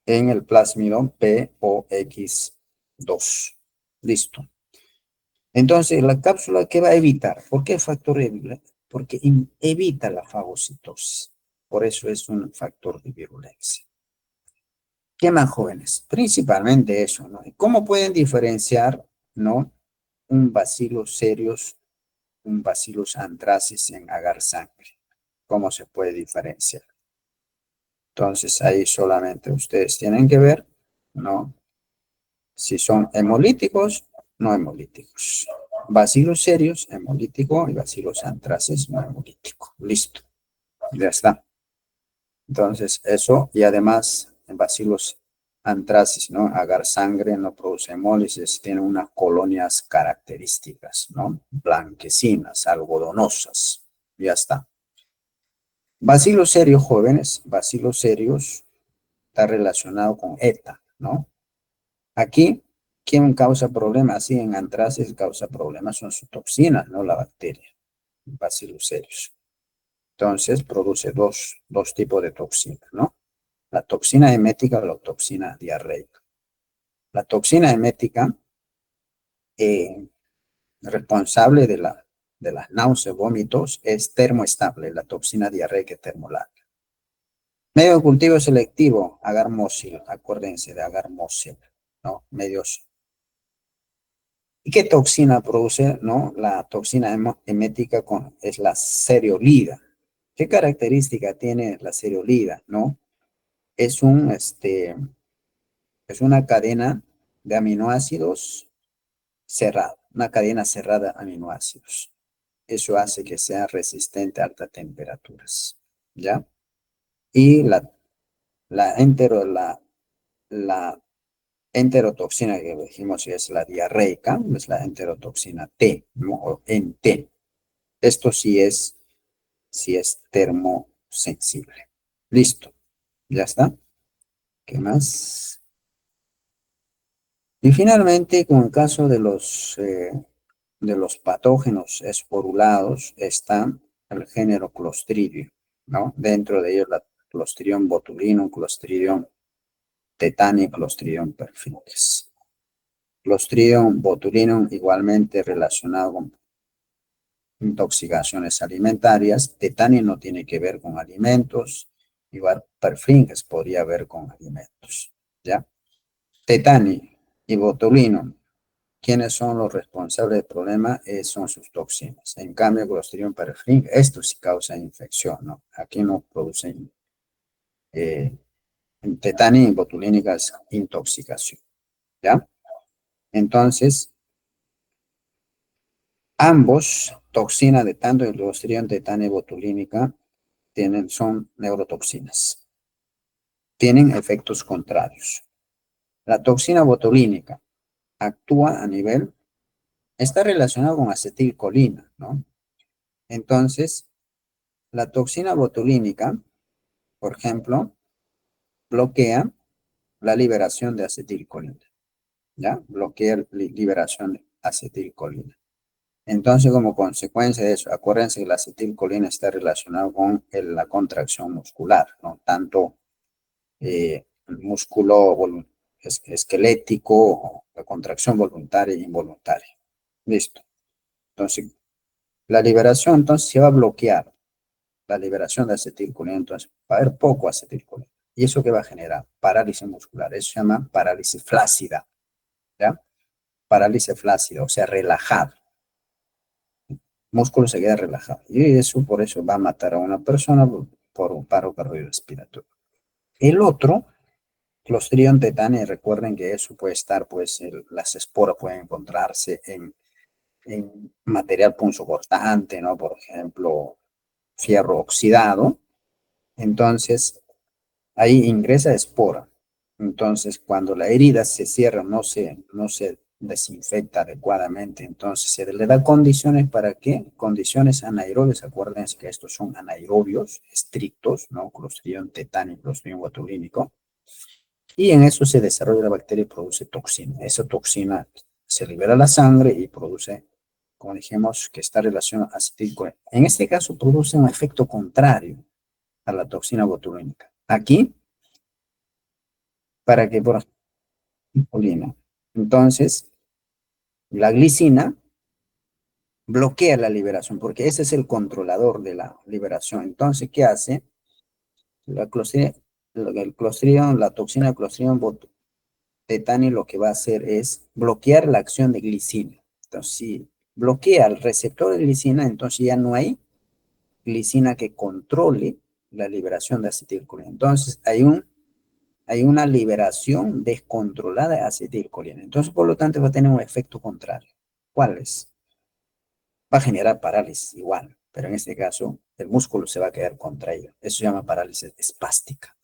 en el plásmido POX2. Listo. Entonces, la cápsula, ¿qué va a evitar? ¿Por qué factor de virulencia? Porque evita la fagocitosis. Por eso es un factor de virulencia. ¿Qué más, jóvenes? Principalmente eso, ¿no? ¿Cómo pueden diferenciar, ¿no? Un bacillus cereus, un Bacillus anthracis en agar sangre? ¿Cómo se puede diferenciar? Entonces, ahí solamente ustedes tienen que ver, ¿no? Si son hemolíticos, no hemolíticos. Bacillus cereus, hemolítico, y Bacillus anthracis, no hemolítico. Listo. Ya está. Entonces, eso, y además, en Bacillus anthracis, ¿no? Agar sangre, no produce hemólisis, tiene unas colonias características, ¿no? Blanquecinas, algodonosas. Ya está. Bacilos serios, jóvenes, bacilos serios está relacionado con ETA, ¿no? Aquí, ¿quién causa problemas? Sí, en antraces causa problemas son sus toxinas, no la bacteria, bacilos serios. Entonces, produce dos tipos de toxinas, ¿no? La toxina emética o la toxina diarreica. La toxina emética, eh, responsable de las náuseas, vómitos, es termoestable, la toxina diarreica es termolábil. Medio de cultivo selectivo, agarmósil, acuérdense de agarmósil, ¿no? Medios. ¿Y qué toxina produce, no? La toxina emética es la cereolida. ¿Qué característica tiene la cereolida, no? Es es una cadena de aminoácidos cerrada, una cadena cerrada de aminoácidos. Eso hace que sea resistente a altas temperaturas, ¿ya? Y la enterotoxina que dijimos es la diarreica, es la enterotoxina T, ¿no? O en T. Esto sí es termosensible. Listo, ya está. ¿Qué más? Y finalmente, con el caso de los patógenos esporulados, está el género Clostridium, ¿no? Dentro de ellos la Clostridium botulinum, Clostridium tetani, Clostridium perfringens. Clostridium botulinum igualmente relacionado con intoxicaciones alimentarias. Tetani no tiene que ver con alimentos, igual perfringens podría ver con alimentos, ¿ya? Tetani y botulinum, ¿quiénes son los responsables del problema? Son sus toxinas. En cambio, Clostridium perfringens, esto sí causa infección, ¿no? Aquí no producen eh, tetani y botulínicas intoxicación, ¿ya? Entonces, ambos, toxina de tanto el Clostridium tetani y botulínica, son neurotoxinas. Tienen efectos contrarios. La toxina botulínica actúa a nivel, está relacionada con acetilcolina, ¿no? Entonces, la toxina botulínica, por ejemplo, bloquea la liberación de acetilcolina, ¿ya? Bloquea la liberación de acetilcolina. Entonces, como consecuencia de eso, acuérdense que la acetilcolina está relacionada con la contracción muscular, ¿no? Tanto el músculo esquelético, la contracción voluntaria e involuntaria. Listo. Entonces, la liberación, entonces, se va a bloquear la liberación de acetilcolina, entonces, va a haber poco acetilcolina. ¿Y eso qué va a generar? Parálisis muscular. Eso se llama parálisis flácida, ¿ya? Parálisis flácida, o sea, relajado. El músculo se queda relajado. Y eso, por eso, va a matar a una persona por un paro cardiorrespiratorio. El otro, Clostridium tetani, recuerden que eso puede estar, pues, las esporas pueden encontrarse en material punzocortante, ¿no? Por ejemplo, fierro oxidado. Entonces, ahí ingresa espora. Entonces, cuando la herida se cierra, no se desinfecta adecuadamente, entonces se le da condiciones para que, condiciones anaerobias, acuérdense que estos son anaerobios estrictos, ¿no? Clostridium tetani, Clostridium botulínico, y en eso se desarrolla la bacteria y produce toxina. Esa toxina se libera a la sangre y produce, como dijimos, que está relacionada a acetilcolina. En este caso produce un efecto contrario a la toxina botulínica. Aquí, para que por acetilcolina. Entonces, la glicina bloquea la liberación, porque ese es el controlador de la liberación. Entonces, ¿qué hace? La clostridium, el clostridium, la toxina Clostridium tetani lo que va a hacer es bloquear la acción de glicina. Entonces, si bloquea el receptor de glicina, entonces ya no hay glicina que controle la liberación de acetilcolina. Entonces, hay una liberación descontrolada de acetilcolina. Entonces, por lo tanto, va a tener un efecto contrario. ¿Cuál es? Va a generar parálisis igual, pero en este caso, el músculo se va a quedar contraído. Eso se llama parálisis espástica.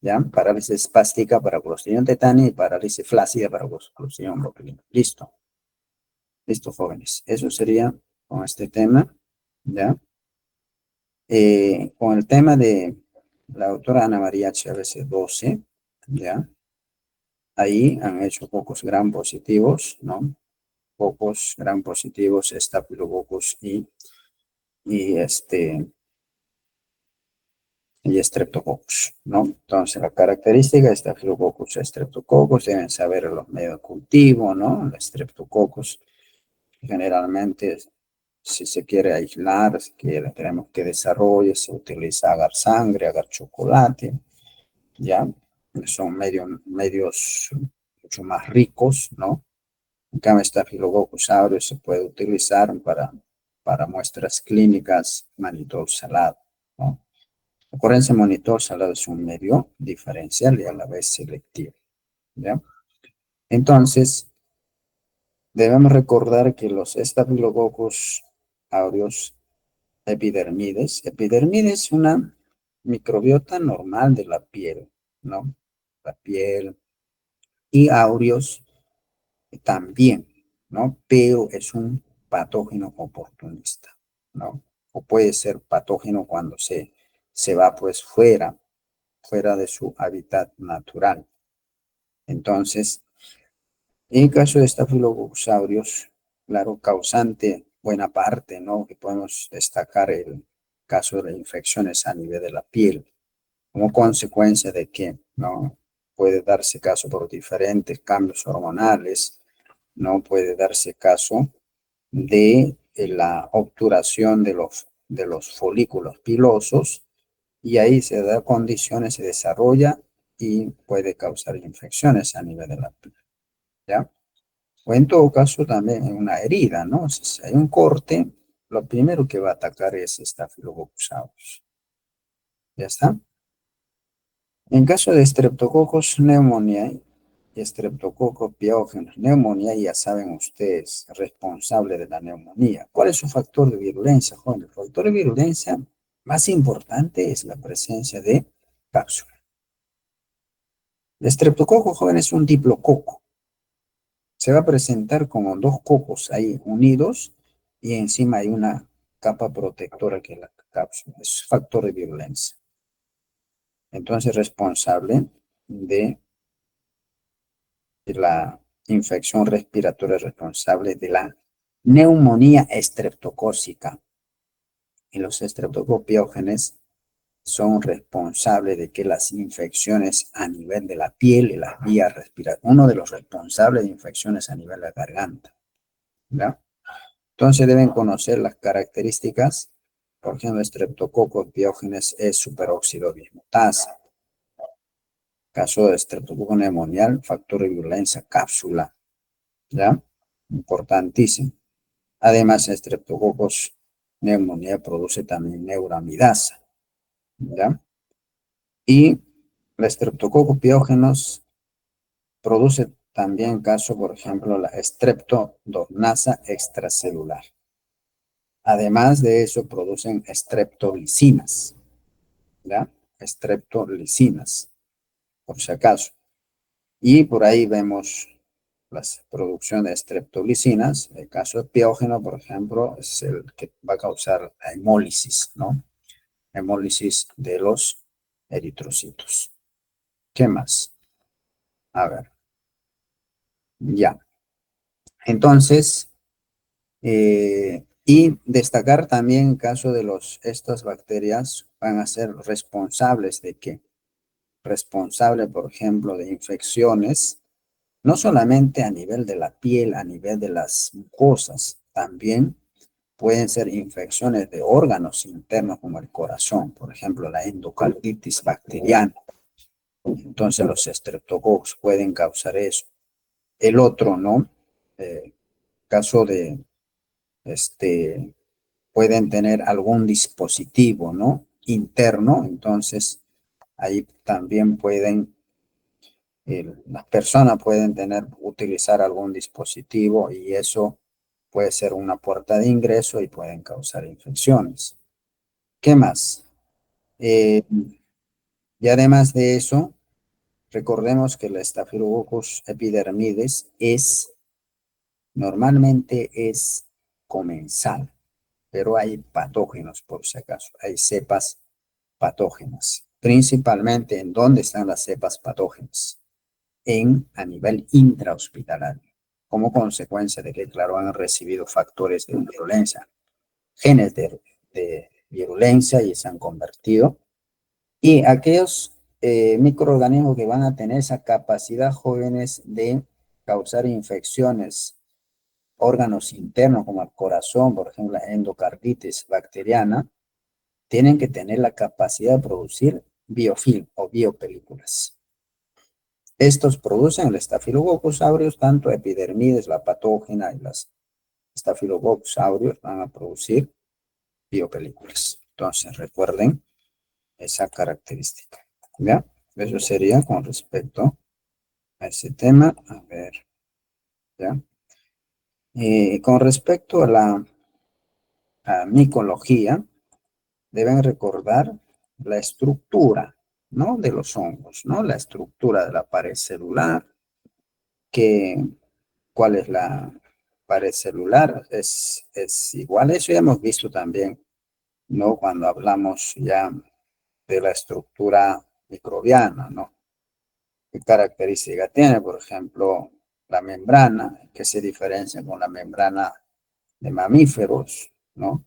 ¿Ya? Parálisis espástica para Clostridium tetani y parálisis flácida para Clostridium botulinum. Listo. Listo, jóvenes. Eso sería con este tema, ¿ya? Con el tema de la doctora Ana María Chávez 12, ¿ya? Ahí han hecho pocos gram positivos, ¿no? Pocos gram positivos, Staphylococcus y y Streptococcus, ¿no? Entonces, la característica de Staphylococcus y Streptococcus deben saber los medios de cultivo, ¿no? El Streptococcus, generalmente, si se quiere aislar, si quiere, queremos que desarrolle, se utiliza agar sangre, agar chocolate, ¿ya? Son medios mucho más ricos, ¿no? En cambio, Staphylococcus aureus se puede utilizar para muestras clínicas mannitol salado, ¿no? La ocurrencia monitor salado es un medio diferencial y a la vez selectivo, ¿ya? Entonces, debemos recordar que los Staphylococcus aureus epidermides es una microbiota normal de la piel, ¿no? La piel y aureus también, ¿no? Pero es un patógeno oportunista, ¿no? O puede ser patógeno cuando se va pues fuera de su hábitat natural. Entonces, en caso de Staphylococcus aureus, claro, causante, buena parte, ¿no? Que podemos destacar el caso de infecciones a nivel de la piel, como consecuencia de que, ¿no? Puede darse caso por diferentes cambios hormonales, ¿no? Puede darse caso de la obturación de los folículos pilosos y ahí se da condiciones, se desarrolla y puede causar infecciones a nivel de la piel, ¿ya? O en todo caso también en una herida, ¿no? Si hay un corte, lo primero que va a atacar es Staphylococcus aureus. ¿Ya está? En caso de Streptococcus pneumoniae y Streptococcus pyogenes neumonía, ya saben ustedes, responsable de la neumonía. ¿Cuál es su factor de virulencia, joven? El factor de virulencia más importante es la presencia de cápsula. El estreptococo, joven, es un diplococo. Se va a presentar como dos cocos ahí unidos y encima hay una capa protectora que es la cápsula. Es factor de virulencia. Entonces, responsable de la infección respiratoria, responsable de la neumonía estreptocócica. Y los estreptocopiógenes son responsables de que las infecciones a nivel de la piel y las vías respiratorias, uno de los responsables de infecciones a nivel de la garganta, ¿verdad? Entonces deben conocer las características. Por ejemplo, Streptococcus pyogenes es superóxido bismutasa. Caso de Streptococcus pneumonial, factor de virulencia, cápsula, ¿ya? Importantísimo. Además, Streptococcus pneumoniae produce también neuramidasa, ¿ya? Y la Streptococcus pyogenes produce también caso, por ejemplo, la streptodogmasa extracelular. Además de eso, producen streptolicinas, ¿ya? Streptolicinas, por si acaso. Y por ahí vemos la producción de streptolicinas. El caso de piógeno, por ejemplo, es el que va a causar la hemólisis, ¿no? Hemólisis de los eritrocitos. ¿Qué más? A ver, ya. Entonces, y destacar también en caso de estas bacterias van a ser responsables de qué? Responsable, por ejemplo, de infecciones, no solamente a nivel de la piel, a nivel de las mucosas, también pueden ser infecciones de órganos internos como el corazón, por ejemplo, la endocarditis bacteriana. Entonces los estreptococos pueden causar eso. El otro, ¿no? Caso de, este, pueden tener algún dispositivo, ¿no? Interno, entonces ahí también las personas pueden utilizar algún dispositivo y eso puede ser una puerta de ingreso y pueden causar infecciones. ¿Qué más? Eh, y además de eso, recordemos que la Staphylococcus epidermidis normalmente es comensal, pero hay patógenos por si acaso, hay cepas patógenas. Principalmente, ¿en dónde están las cepas patógenas? A nivel intrahospitalario, como consecuencia de que, claro, han recibido factores de virulencia, genes de virulencia y se han convertido. Y aquellos microorganismos que van a tener esa capacidad, jóvenes, de causar infecciones, órganos internos como el corazón, por ejemplo, la endocarditis bacteriana, tienen que tener la capacidad de producir biofilm o biopelículas. Estos producen el Staphylococcus aureus, tanto epidermides, la patógena y las Staphylococcus aureus van a producir biopelículas. Entonces, recuerden esa característica. ¿Ya? Eso sería con respecto a ese tema. A ver, ¿ya? Con respecto a la micología, deben recordar la estructura, ¿no? De los hongos, ¿no? La estructura de la pared celular, que, ¿cuál es la pared celular? Es igual, eso ya hemos visto también, ¿no? Cuando hablamos ya de la estructura microbiana, ¿no? ¿Qué característica tiene? Por ejemplo, la membrana, que se diferencia con la membrana de mamíferos, ¿no?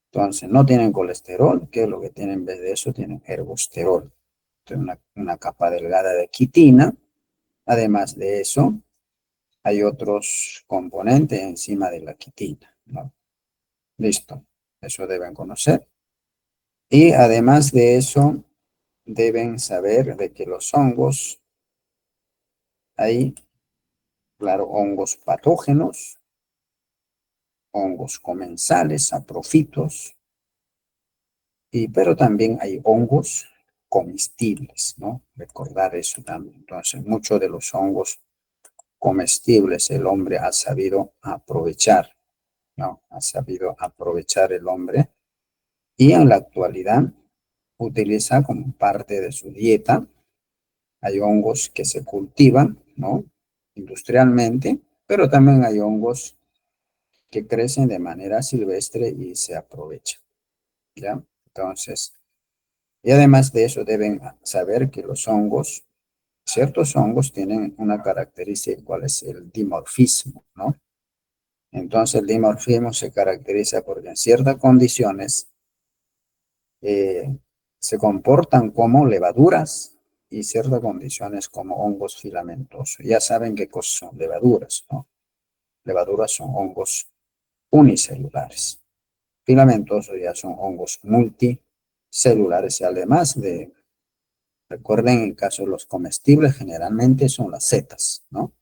Entonces, no tienen colesterol, que es lo que tienen en vez de eso, tienen ergosterol. Entonces, una capa delgada de quitina. Además de eso, hay otros componentes encima de la quitina, ¿no? Listo, eso deben conocer. Y además de eso, deben saber de que los hongos, hay, claro, hongos patógenos, hongos comensales, saprofitos, pero también hay hongos comestibles, ¿no? Recordar eso también. Entonces, muchos de los hongos comestibles el hombre ha sabido aprovechar, ¿no? Ha sabido aprovechar el hombre y en la actualidad utiliza como parte de su dieta. Hay hongos que se cultivan, ¿no? Industrialmente, pero también hay hongos que crecen de manera silvestre y se aprovechan, ¿ya? Entonces, y además de eso deben saber que los hongos, ciertos hongos tienen una característica, cuál es el dimorfismo, ¿no? Entonces el dimorfismo se caracteriza porque en ciertas condiciones eh, se comportan como levaduras y ciertas condiciones como hongos filamentosos. Ya saben qué cosas son levaduras, ¿no? Levaduras son hongos unicelulares. Filamentosos ya son hongos multicelulares y además de, recuerden, en el caso de los comestibles, generalmente son las setas, ¿no?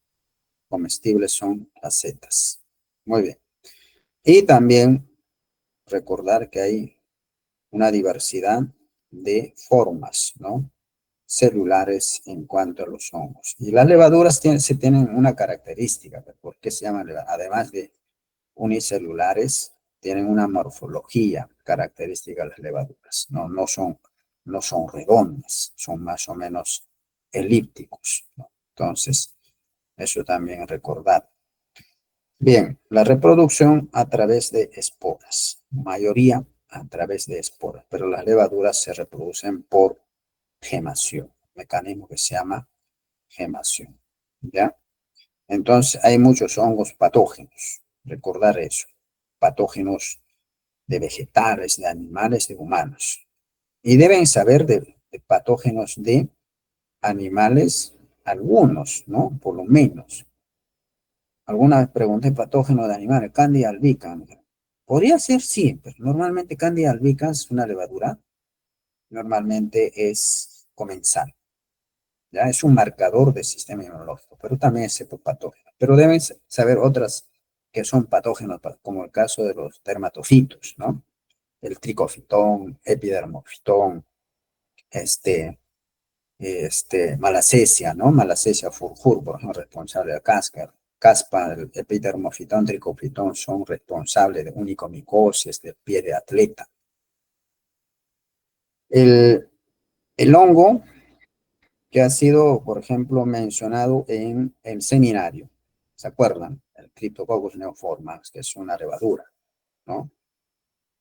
Comestibles son las setas. Muy bien. Y también recordar que hay una diversidad de formas, ¿no? Celulares en cuanto a los hongos. Y las levaduras tienen una característica, ¿por qué se llaman levaduras? Además de unicelulares, tienen una morfología característica de las levaduras, ¿no? No son redondas, son más o menos elípticos, ¿no? Entonces, eso también recordar. Bien, la reproducción a través de esporas, mayoría a través de esporas, pero las levaduras se reproducen por gemación, mecanismo que se llama gemación, ¿ya? Entonces, hay muchos hongos patógenos, recordar eso, patógenos de vegetales, de animales, de humanos. Y deben saber de patógenos de animales, algunos, ¿no? Por lo menos. Alguna vez pregunté patógeno de animales, Candida albicans. Podría ser sí, pero normalmente Candida albicans es una levadura, normalmente es comensal, ¿ya? Es un marcador del sistema inmunológico, pero también es patógeno. Pero deben saber otras que son patógenos, como el caso de los dermatofitos, ¿no? El tricofitón, epidermofitón, malacesia, ¿no? Malacesia furfur, por ejemplo, responsable de casca. Caspa, el epidermofitón, tricofitón son responsables de unicomicosis, del pie de atleta. El, el hongo que ha sido, por ejemplo, mencionado en el seminario, ¿se acuerdan? El Cryptococcus neoformans, que es una levadura, ¿no?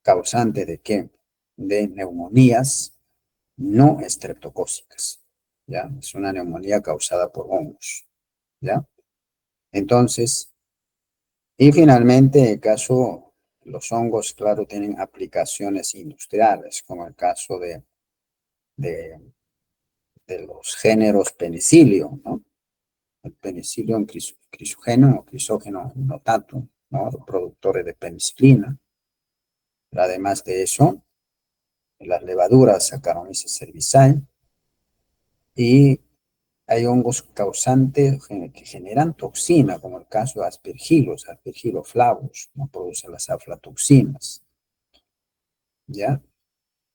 causante de qué? De neumonías no estreptocócicas, ¿ya? Es una neumonía causada por hongos, ¿ya? Entonces, y finalmente, el caso, los hongos, claro, tienen aplicaciones industriales, como el caso de, de los géneros penicilio, ¿no? El penicilio crisógeno o crisógeno no tanto, ¿no? Los productores de penicilina. Pero además de eso, las levaduras Saccharomyces cerevisiae y hay hongos causantes que generan toxina, como el caso de Aspergillus flavus, no produce las aflatoxinas, ¿ya?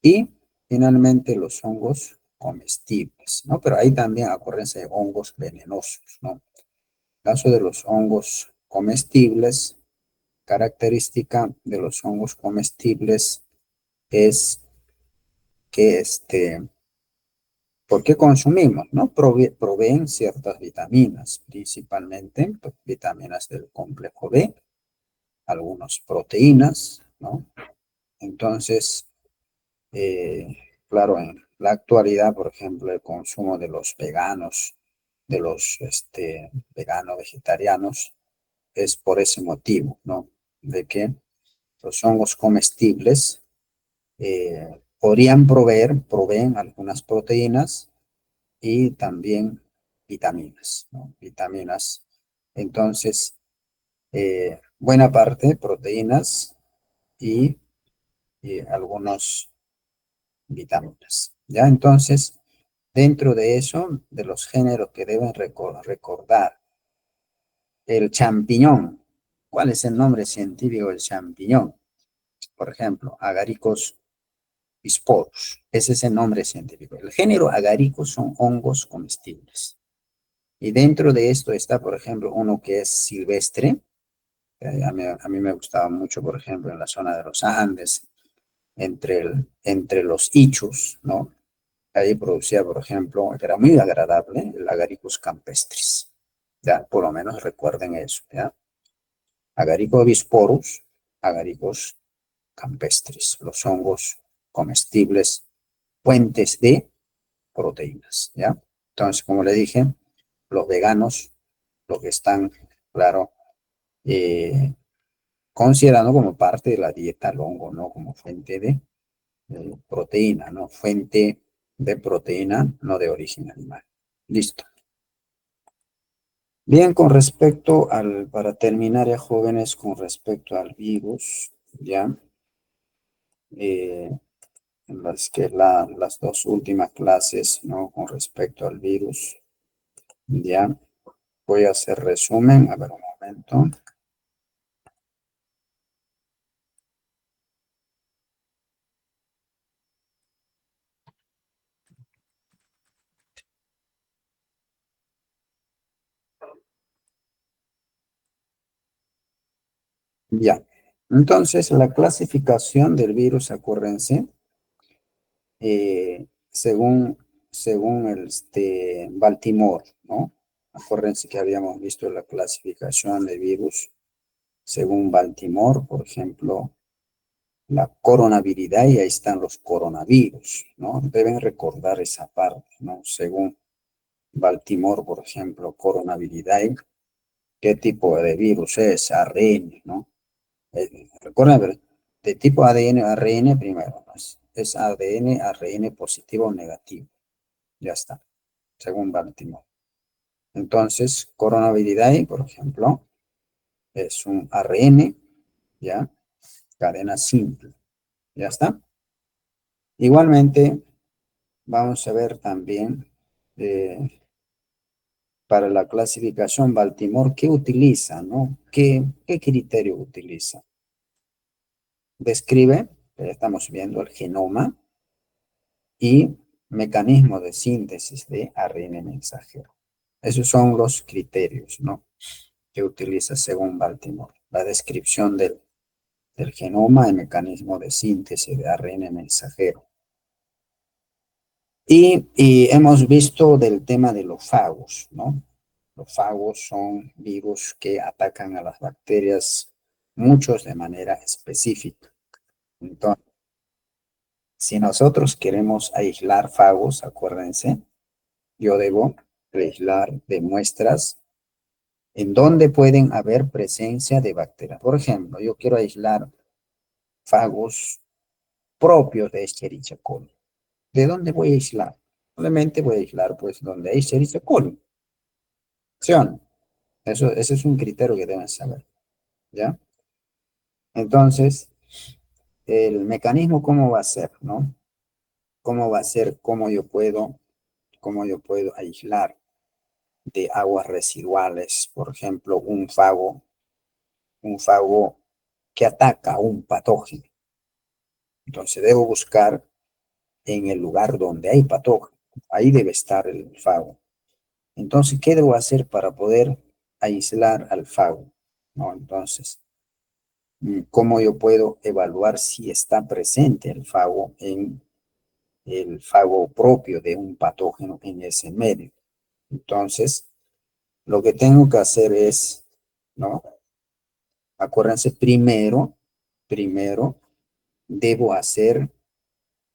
Y finalmente los hongos comestibles, ¿no? Pero ahí también ocurrencia de hongos venenosos, ¿no? El caso de los hongos comestibles, característica de los hongos comestibles es que ¿por qué consumimos? ¿No? Proveen ciertas vitaminas, principalmente pues, vitaminas del complejo B, algunas proteínas, ¿no? Entonces, eh, claro, en la actualidad, por ejemplo, el consumo de los veganos, de los veganos vegetarianos, es por ese motivo, ¿no? De que los hongos comestibles podrían proveen algunas proteínas y también vitaminas, ¿no? Vitaminas. Entonces, buena parte proteínas y algunos vitaminas. ¿Ya? Entonces, dentro de eso, de los géneros que deben recordar, el champiñón. ¿Cuál es el nombre científico del champiñón? Por ejemplo, Agaricus bisporus. Ese es el nombre científico. El género Agaricus son hongos comestibles. Y dentro de esto está, por ejemplo, uno que es silvestre. A mí me gustaba mucho, por ejemplo, en la zona de los Andes, entre los ichus, ¿no? Ahí producía, por ejemplo, que era muy agradable, el Agaricus campestris. Ya, por lo menos recuerden eso, ¿ya? Agaricus bisporus, Agaricus campestris, los hongos comestibles, fuentes de proteínas, ¿ya? Entonces, como le dije, los veganos, lo que están, claro, eh, considerando como parte de la dieta al hongo, ¿no? Como fuente de proteína, ¿no? Fuente de proteína, no de origen animal. Listo. Bien, con respecto para terminar ya jóvenes, con respecto al virus, ya, en las dos últimas clases, ¿no? Con respecto al virus, ya, voy a hacer resumen, a ver un momento. Ya. Entonces, la clasificación del virus, acuérdense, según Baltimore, ¿no? Acuérdense que habíamos visto la clasificación de virus según Baltimore, por ejemplo, la coronabilidad y ahí están los coronavirus, ¿no? Deben recordar esa parte, ¿no? Según Baltimore, por ejemplo, coronabilidad, ¿qué tipo de virus es? ARN, ¿no? Recuerden, de tipo ADN, ARN primero, ¿no? Es ADN, ARN positivo o negativo. Ya está, según Baltimore. Entonces, coronabilidad, por ejemplo, es un ARN, ¿ya? Cadena simple. Ya está. Igualmente, vamos a ver también para la clasificación Baltimore, ¿qué utiliza, no? ¿Qué criterio utiliza? Describe, estamos viendo el genoma y mecanismo de síntesis de ARN mensajero. Esos son los criterios, ¿no? Que utiliza según Baltimore. La descripción del genoma y mecanismo de síntesis de ARN mensajero. Y hemos visto del tema de los fagos, ¿no? Los fagos son virus que atacan a las bacterias, muchos de manera específica. Entonces, si nosotros queremos aislar fagos, acuérdense, yo debo aislar de muestras en donde pueden haber presencia de bacterias. Por ejemplo, yo quiero aislar fagos propios de Escherichia coli. ¿De dónde voy a aislar? Obviamente voy a aislar, pues, donde hay Escherichia coli. ¿Sí o no? Eso, ese es un criterio que deben saber, ¿ya? Entonces, el mecanismo, ¿cómo va a ser, no? ¿Cómo va a ser? Cómo yo puedo aislar de aguas residuales, por ejemplo, un fago que ataca a un patógeno? Entonces, debo buscar en el lugar donde hay patógeno. Ahí debe estar el fago. Entonces, ¿qué debo hacer para poder aislar al fago? ¿No? Entonces, ¿cómo yo puedo evaluar si está presente el fago en el fago propio de un patógeno en ese medio? Entonces, lo que tengo que hacer es, ¿no? Acuérdense, primero debo hacer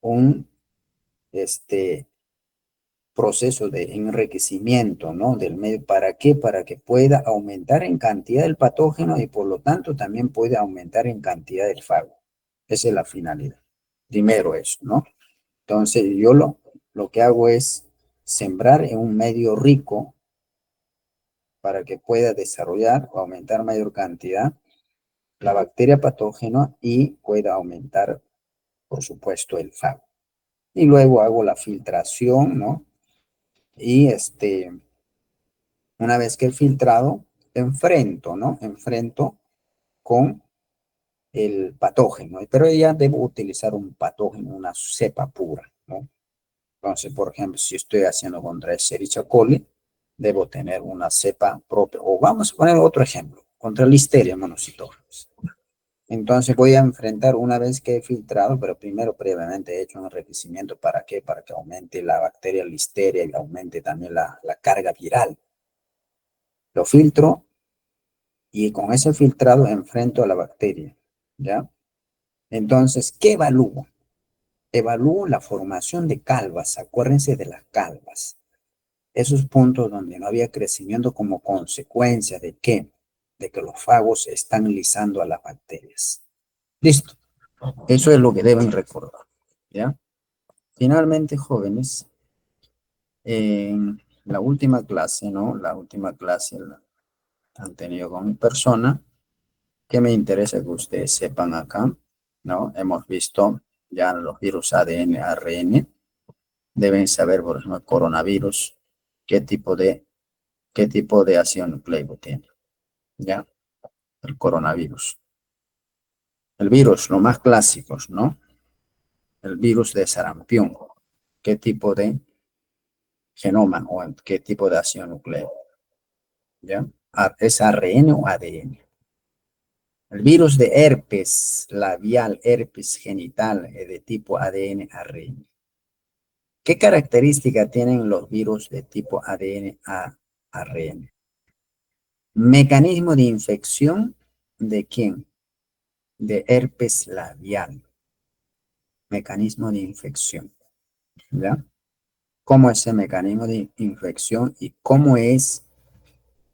un proceso de enriquecimiento, ¿no? Del medio. ¿Para qué? Para que pueda aumentar en cantidad el patógeno y por lo tanto también puede aumentar en cantidad el fago. Esa es la finalidad. Primero eso, ¿no? Entonces lo que hago es sembrar en un medio rico para que pueda desarrollar o aumentar mayor cantidad la bacteria patógena y pueda aumentar, por supuesto, el fago. Y luego hago la filtración, ¿no? Y una vez que he filtrado, enfrento, ¿no? Enfrento con el patógeno, pero ya debo utilizar un patógeno, una cepa pura, ¿no? Entonces, por ejemplo, si estoy haciendo contra Escherichia coli, debo tener una cepa propia. O vamos a poner otro ejemplo, contra Listeria monocytogenes. Entonces voy a enfrentar una vez que he filtrado, pero primero previamente he hecho un enriquecimiento. ¿Para qué? Para que aumente la bacteria Listeria y aumente también la carga viral. Lo filtro y con ese filtrado enfrento a la bacteria, ¿ya? Entonces, ¿qué evalúo? Evalúo la formación de calvas, acuérdense de las calvas. Esos puntos donde no había crecimiento como consecuencia de qué? De que los fagos están lisando a las bacterias. Listo. Eso es lo que deben recordar, ¿ya? Finalmente, jóvenes, en la última clase, ¿no? La última clase la han tenido con mi persona. ¿Qué me interesa que ustedes sepan acá? ¿No? Hemos visto ya los virus ADN, ARN. Deben saber, por ejemplo, el coronavirus, qué qué tipo de ácido nucleico tiene. ¿Ya? El coronavirus. El virus, lo más clásicos, ¿no? El virus de sarampión. ¿Qué tipo de genoma o qué tipo de ácido nucleico? ¿Ya? ¿Es ARN o ADN? El virus de herpes labial, herpes genital, de tipo ADN, ARN. ¿Qué característica tienen los virus de tipo ADN a ARN? Mecanismo de infección de quién? De herpes labial. Mecanismo de infección. ¿Ya? ¿Cómo es el mecanismo de infección y cómo es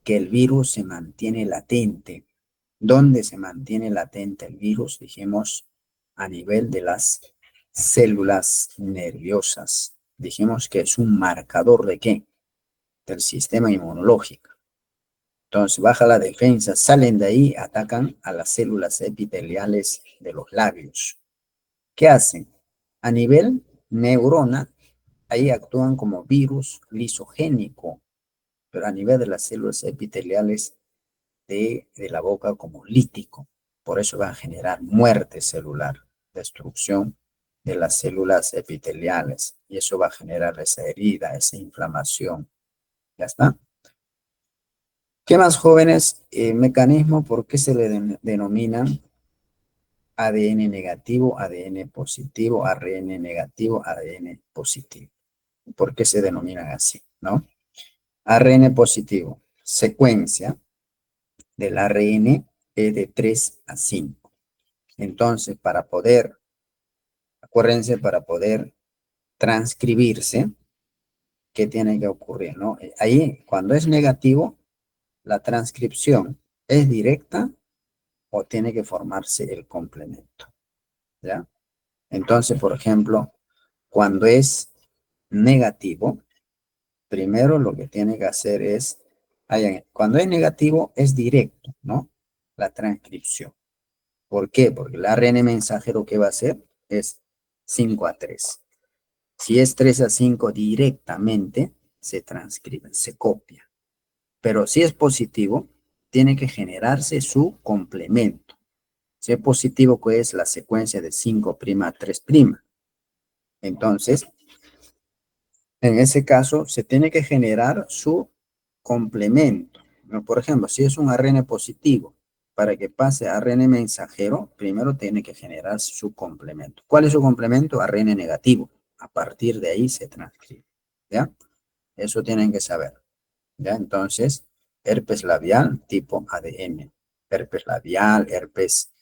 que el virus se mantiene latente? ¿Dónde se mantiene latente el virus? Dijimos a nivel de las células nerviosas. Dijimos que es un marcador de qué? Del sistema inmunológico. Entonces baja la defensa, salen de ahí, atacan a las células epiteliales de los labios. ¿Qué hacen? A nivel neurona, ahí actúan como virus lisogénico, pero a nivel de las células epiteliales de la boca como lítico. Por eso va a generar muerte celular, destrucción de las células epiteliales, y eso va a generar esa herida, esa inflamación. ¿Ya está? ¿Qué más, jóvenes? Mecanismo, ¿por qué se le denominan ADN negativo, ADN positivo, ARN negativo, ADN positivo? ¿Por qué se denominan así? ¿No? ARN positivo, secuencia del ARN es de 3 a 5. Entonces, para poder Acuérdense, para poder transcribirse, ¿qué tiene que ocurrir, no? Ahí, cuando es negativo, la transcripción es directa o tiene que formarse el complemento, ¿ya? Entonces, por ejemplo, cuando es negativo, primero lo que tiene que hacer es, cuando es negativo es directo, ¿no? La transcripción. ¿Por qué? Porque el ARN mensajero que va a hacer es 5 a 3. Si es 3 a 5 directamente, se transcribe, se copia. Pero si es positivo, tiene que generarse su complemento. Si es positivo, que es la secuencia de 5' a 3'. Entonces, en ese caso, se tiene que generar su complemento. Por ejemplo, si es un ARN positivo, para que pase a ARN mensajero, primero tiene que generar su complemento. ¿Cuál es su complemento? ARN negativo. A partir de ahí se transcribe. ¿Ya? Eso tienen que saber. ¿Ya? Entonces, herpes labial tipo ADN. Herpes labial, herpes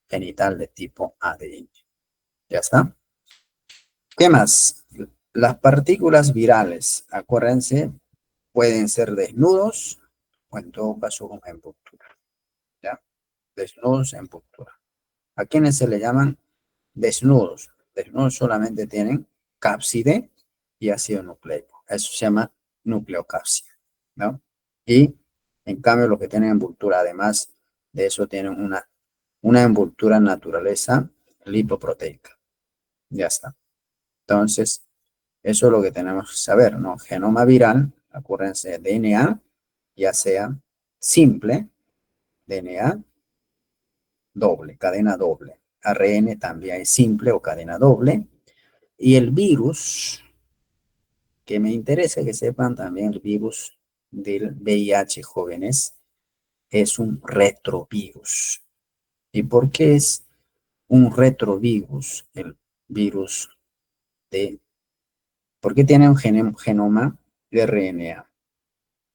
genital de tipo ADN. ¿Ya está? ¿Qué más? Las partículas virales, acuérdense, pueden ser desnudos o en todo caso con envoltura. ¿Ya? Desnudos en envoltura. ¿A quiénes se le llaman desnudos? Desnudos solamente tienen cápside y ácido nucleico. Eso se llama nucleocápside, ¿no? Y en cambio los que tienen envoltura, además de eso, tienen una envoltura naturaleza lipoproteica. Ya está. Entonces, eso es lo que tenemos que saber, ¿no? Genoma viral, acuérdense, DNA, ya sea simple, DNA doble, cadena doble. ARN también es simple o cadena doble. Y el virus, que me interesa que sepan también, el virus del VIH jóvenes, es un retrovirus. ¿Y por qué es un retrovirus? El virus de, porque tiene un genoma de RNA.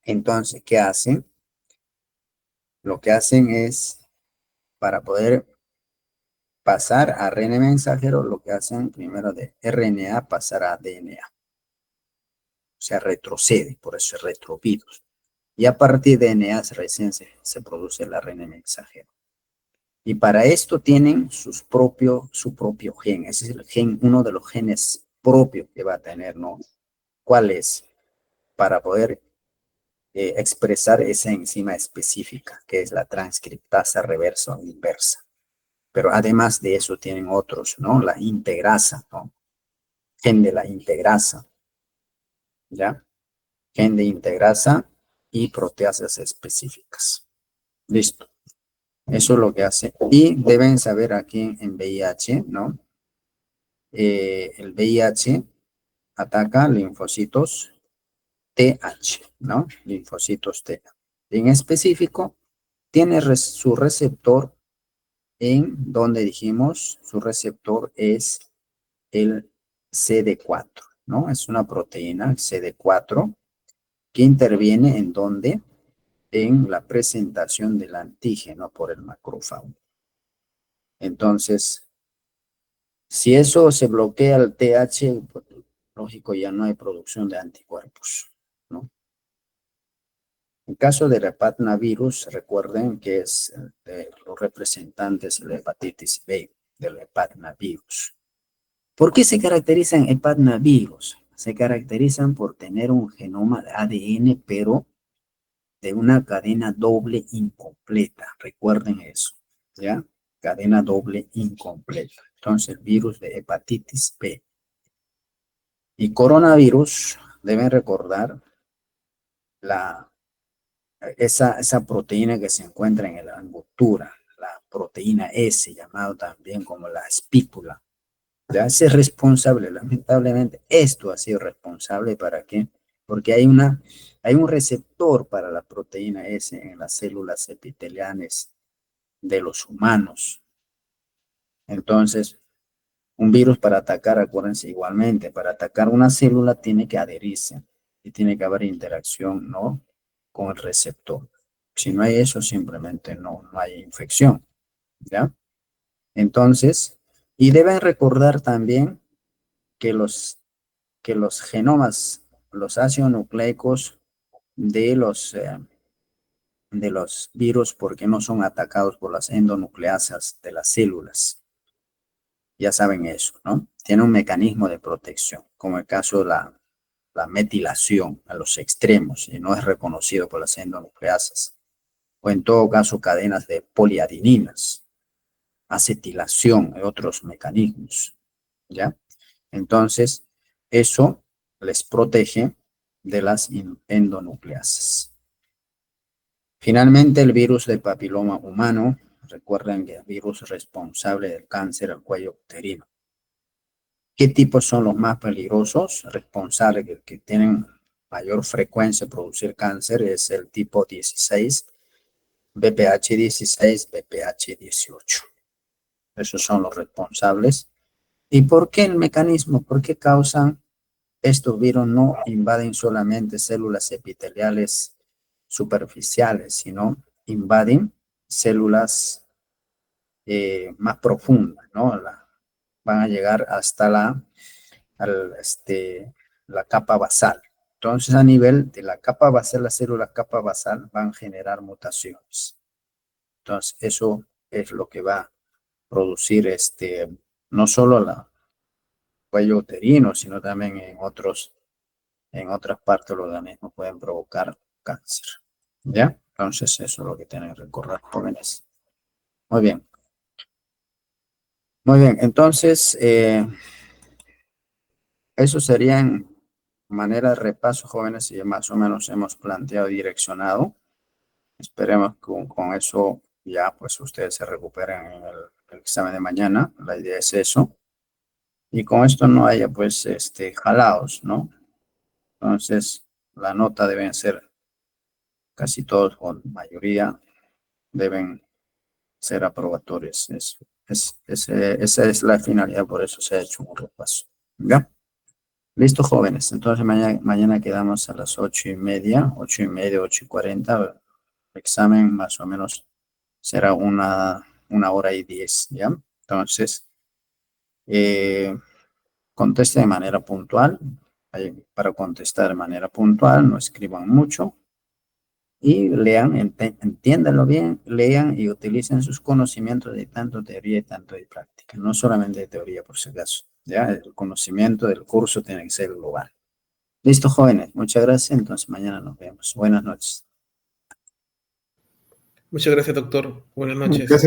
Entonces, ¿qué hacen? Lo que hacen es, para poder pasar a ARN mensajero, lo que hacen primero de RNA pasar a DNA. O sea, retrocede, por eso es retrovirus. Y a partir de DNA recién se produce el ARN mensajero. Y para esto tienen su propio gen. Ese es el gen, uno de los genes propios que va a tener, ¿no? ¿Cuál es? Para poder expresar esa enzima específica, que es la transcriptasa reversa o inversa. Pero además de eso tienen otros, ¿no? La integrasa, ¿no? Gen de la integrasa, ¿ya? Gen de integrasa y proteasas específicas. Listo. Eso es lo que hace. Y deben saber aquí en VIH, ¿no? El VIH ataca linfocitos TH, ¿no? Linfocitos T. En específico, tiene su receptor en donde dijimos, su receptor es el CD4, ¿no? Es una proteína, CD4, que interviene en donde, en la presentación del antígeno por el macrófago. Entonces, si eso se bloquea el TH, pues, lógico, ya no hay producción de anticuerpos, ¿no? En caso del hepatnavirus, recuerden que es de los representantes de la hepatitis B, del hepatnavirus. ¿Por qué se caracterizan hepatnavirus? Se caracterizan por tener un genoma de ADN, pero de una cadena doble incompleta. Recuerden eso, ¿ya? Cadena doble incompleta. Entonces, el virus de hepatitis B. Y coronavirus, deben recordar esa proteína que se encuentra en la envoltura, la proteína S, llamado también como la espícula. Ya es responsable, lamentablemente, esto ha sido responsable. ¿Para qué? Porque hay un receptor para la proteína S en las células epiteliales de los humanos. Entonces, un virus para atacar, acuérdense igualmente, para atacar una célula tiene que adherirse y tiene que haber interacción, ¿no? Con el receptor. Si no hay eso, simplemente no hay infección, ¿ya? Entonces, Y deben recordar también que los genomas, los ácidos nucleicos de los virus, porque no son atacados por las endonucleasas de las células. Ya saben eso, ¿no? Tiene un mecanismo de protección, como el caso de la metilación a los extremos y no es reconocido por las endonucleasas. O en todo caso cadenas de poliadininas, acetilación y otros mecanismos, ¿ya? Entonces, eso les protege de las endonucleasas. Finalmente, el virus del papiloma humano, recuerden que el virus responsable del cáncer al cuello uterino. ¿Qué tipos son los más peligrosos? Responsables que tienen mayor frecuencia de producir cáncer es el tipo 16, BPH 16, BPH 18. Esos son los responsables. ¿Y por qué el mecanismo? ¿Por qué causan estos virus? No invaden solamente células epiteliales superficiales, sino invaden células más profundas, ¿no? Van a llegar hasta la capa basal. Entonces, a nivel de la capa basal, las células capa basal van a generar mutaciones. Entonces, eso es lo que va a producir no solo el cuello uterino, sino también en otras partes del organismo pueden provocar cáncer. ¿Ya? Entonces, eso es lo que tienen que recordar, jóvenes. Muy bien. Muy bien, entonces, eso serían manera de repaso, jóvenes, y más o menos hemos planteado y direccionado. Esperemos que con eso ya pues ustedes se recuperen en el examen de mañana. La idea es eso. Y con esto no haya pues jalados, ¿no? Entonces la nota deben ser casi todos o mayoría deben ser aprobatorios. Esa es la finalidad, por eso se ha hecho un repaso. ¿Ya? Listo, jóvenes. Entonces mañana quedamos a las 8:30, 8:30, 8:40. El examen más o menos será 1 hora y 10, ¿ya? Entonces, conteste de manera puntual. Para contestar de manera puntual, no escriban mucho. Y lean, entiéndanlo bien, lean y utilicen sus conocimientos de tanto teoría y tanto de práctica. No solamente de teoría, por si acaso. ¿Ya? El conocimiento del curso tiene que ser global. Listo, jóvenes. Muchas gracias. Entonces, mañana nos vemos. Buenas noches. Muchas gracias, doctor. Buenas noches. Gracias.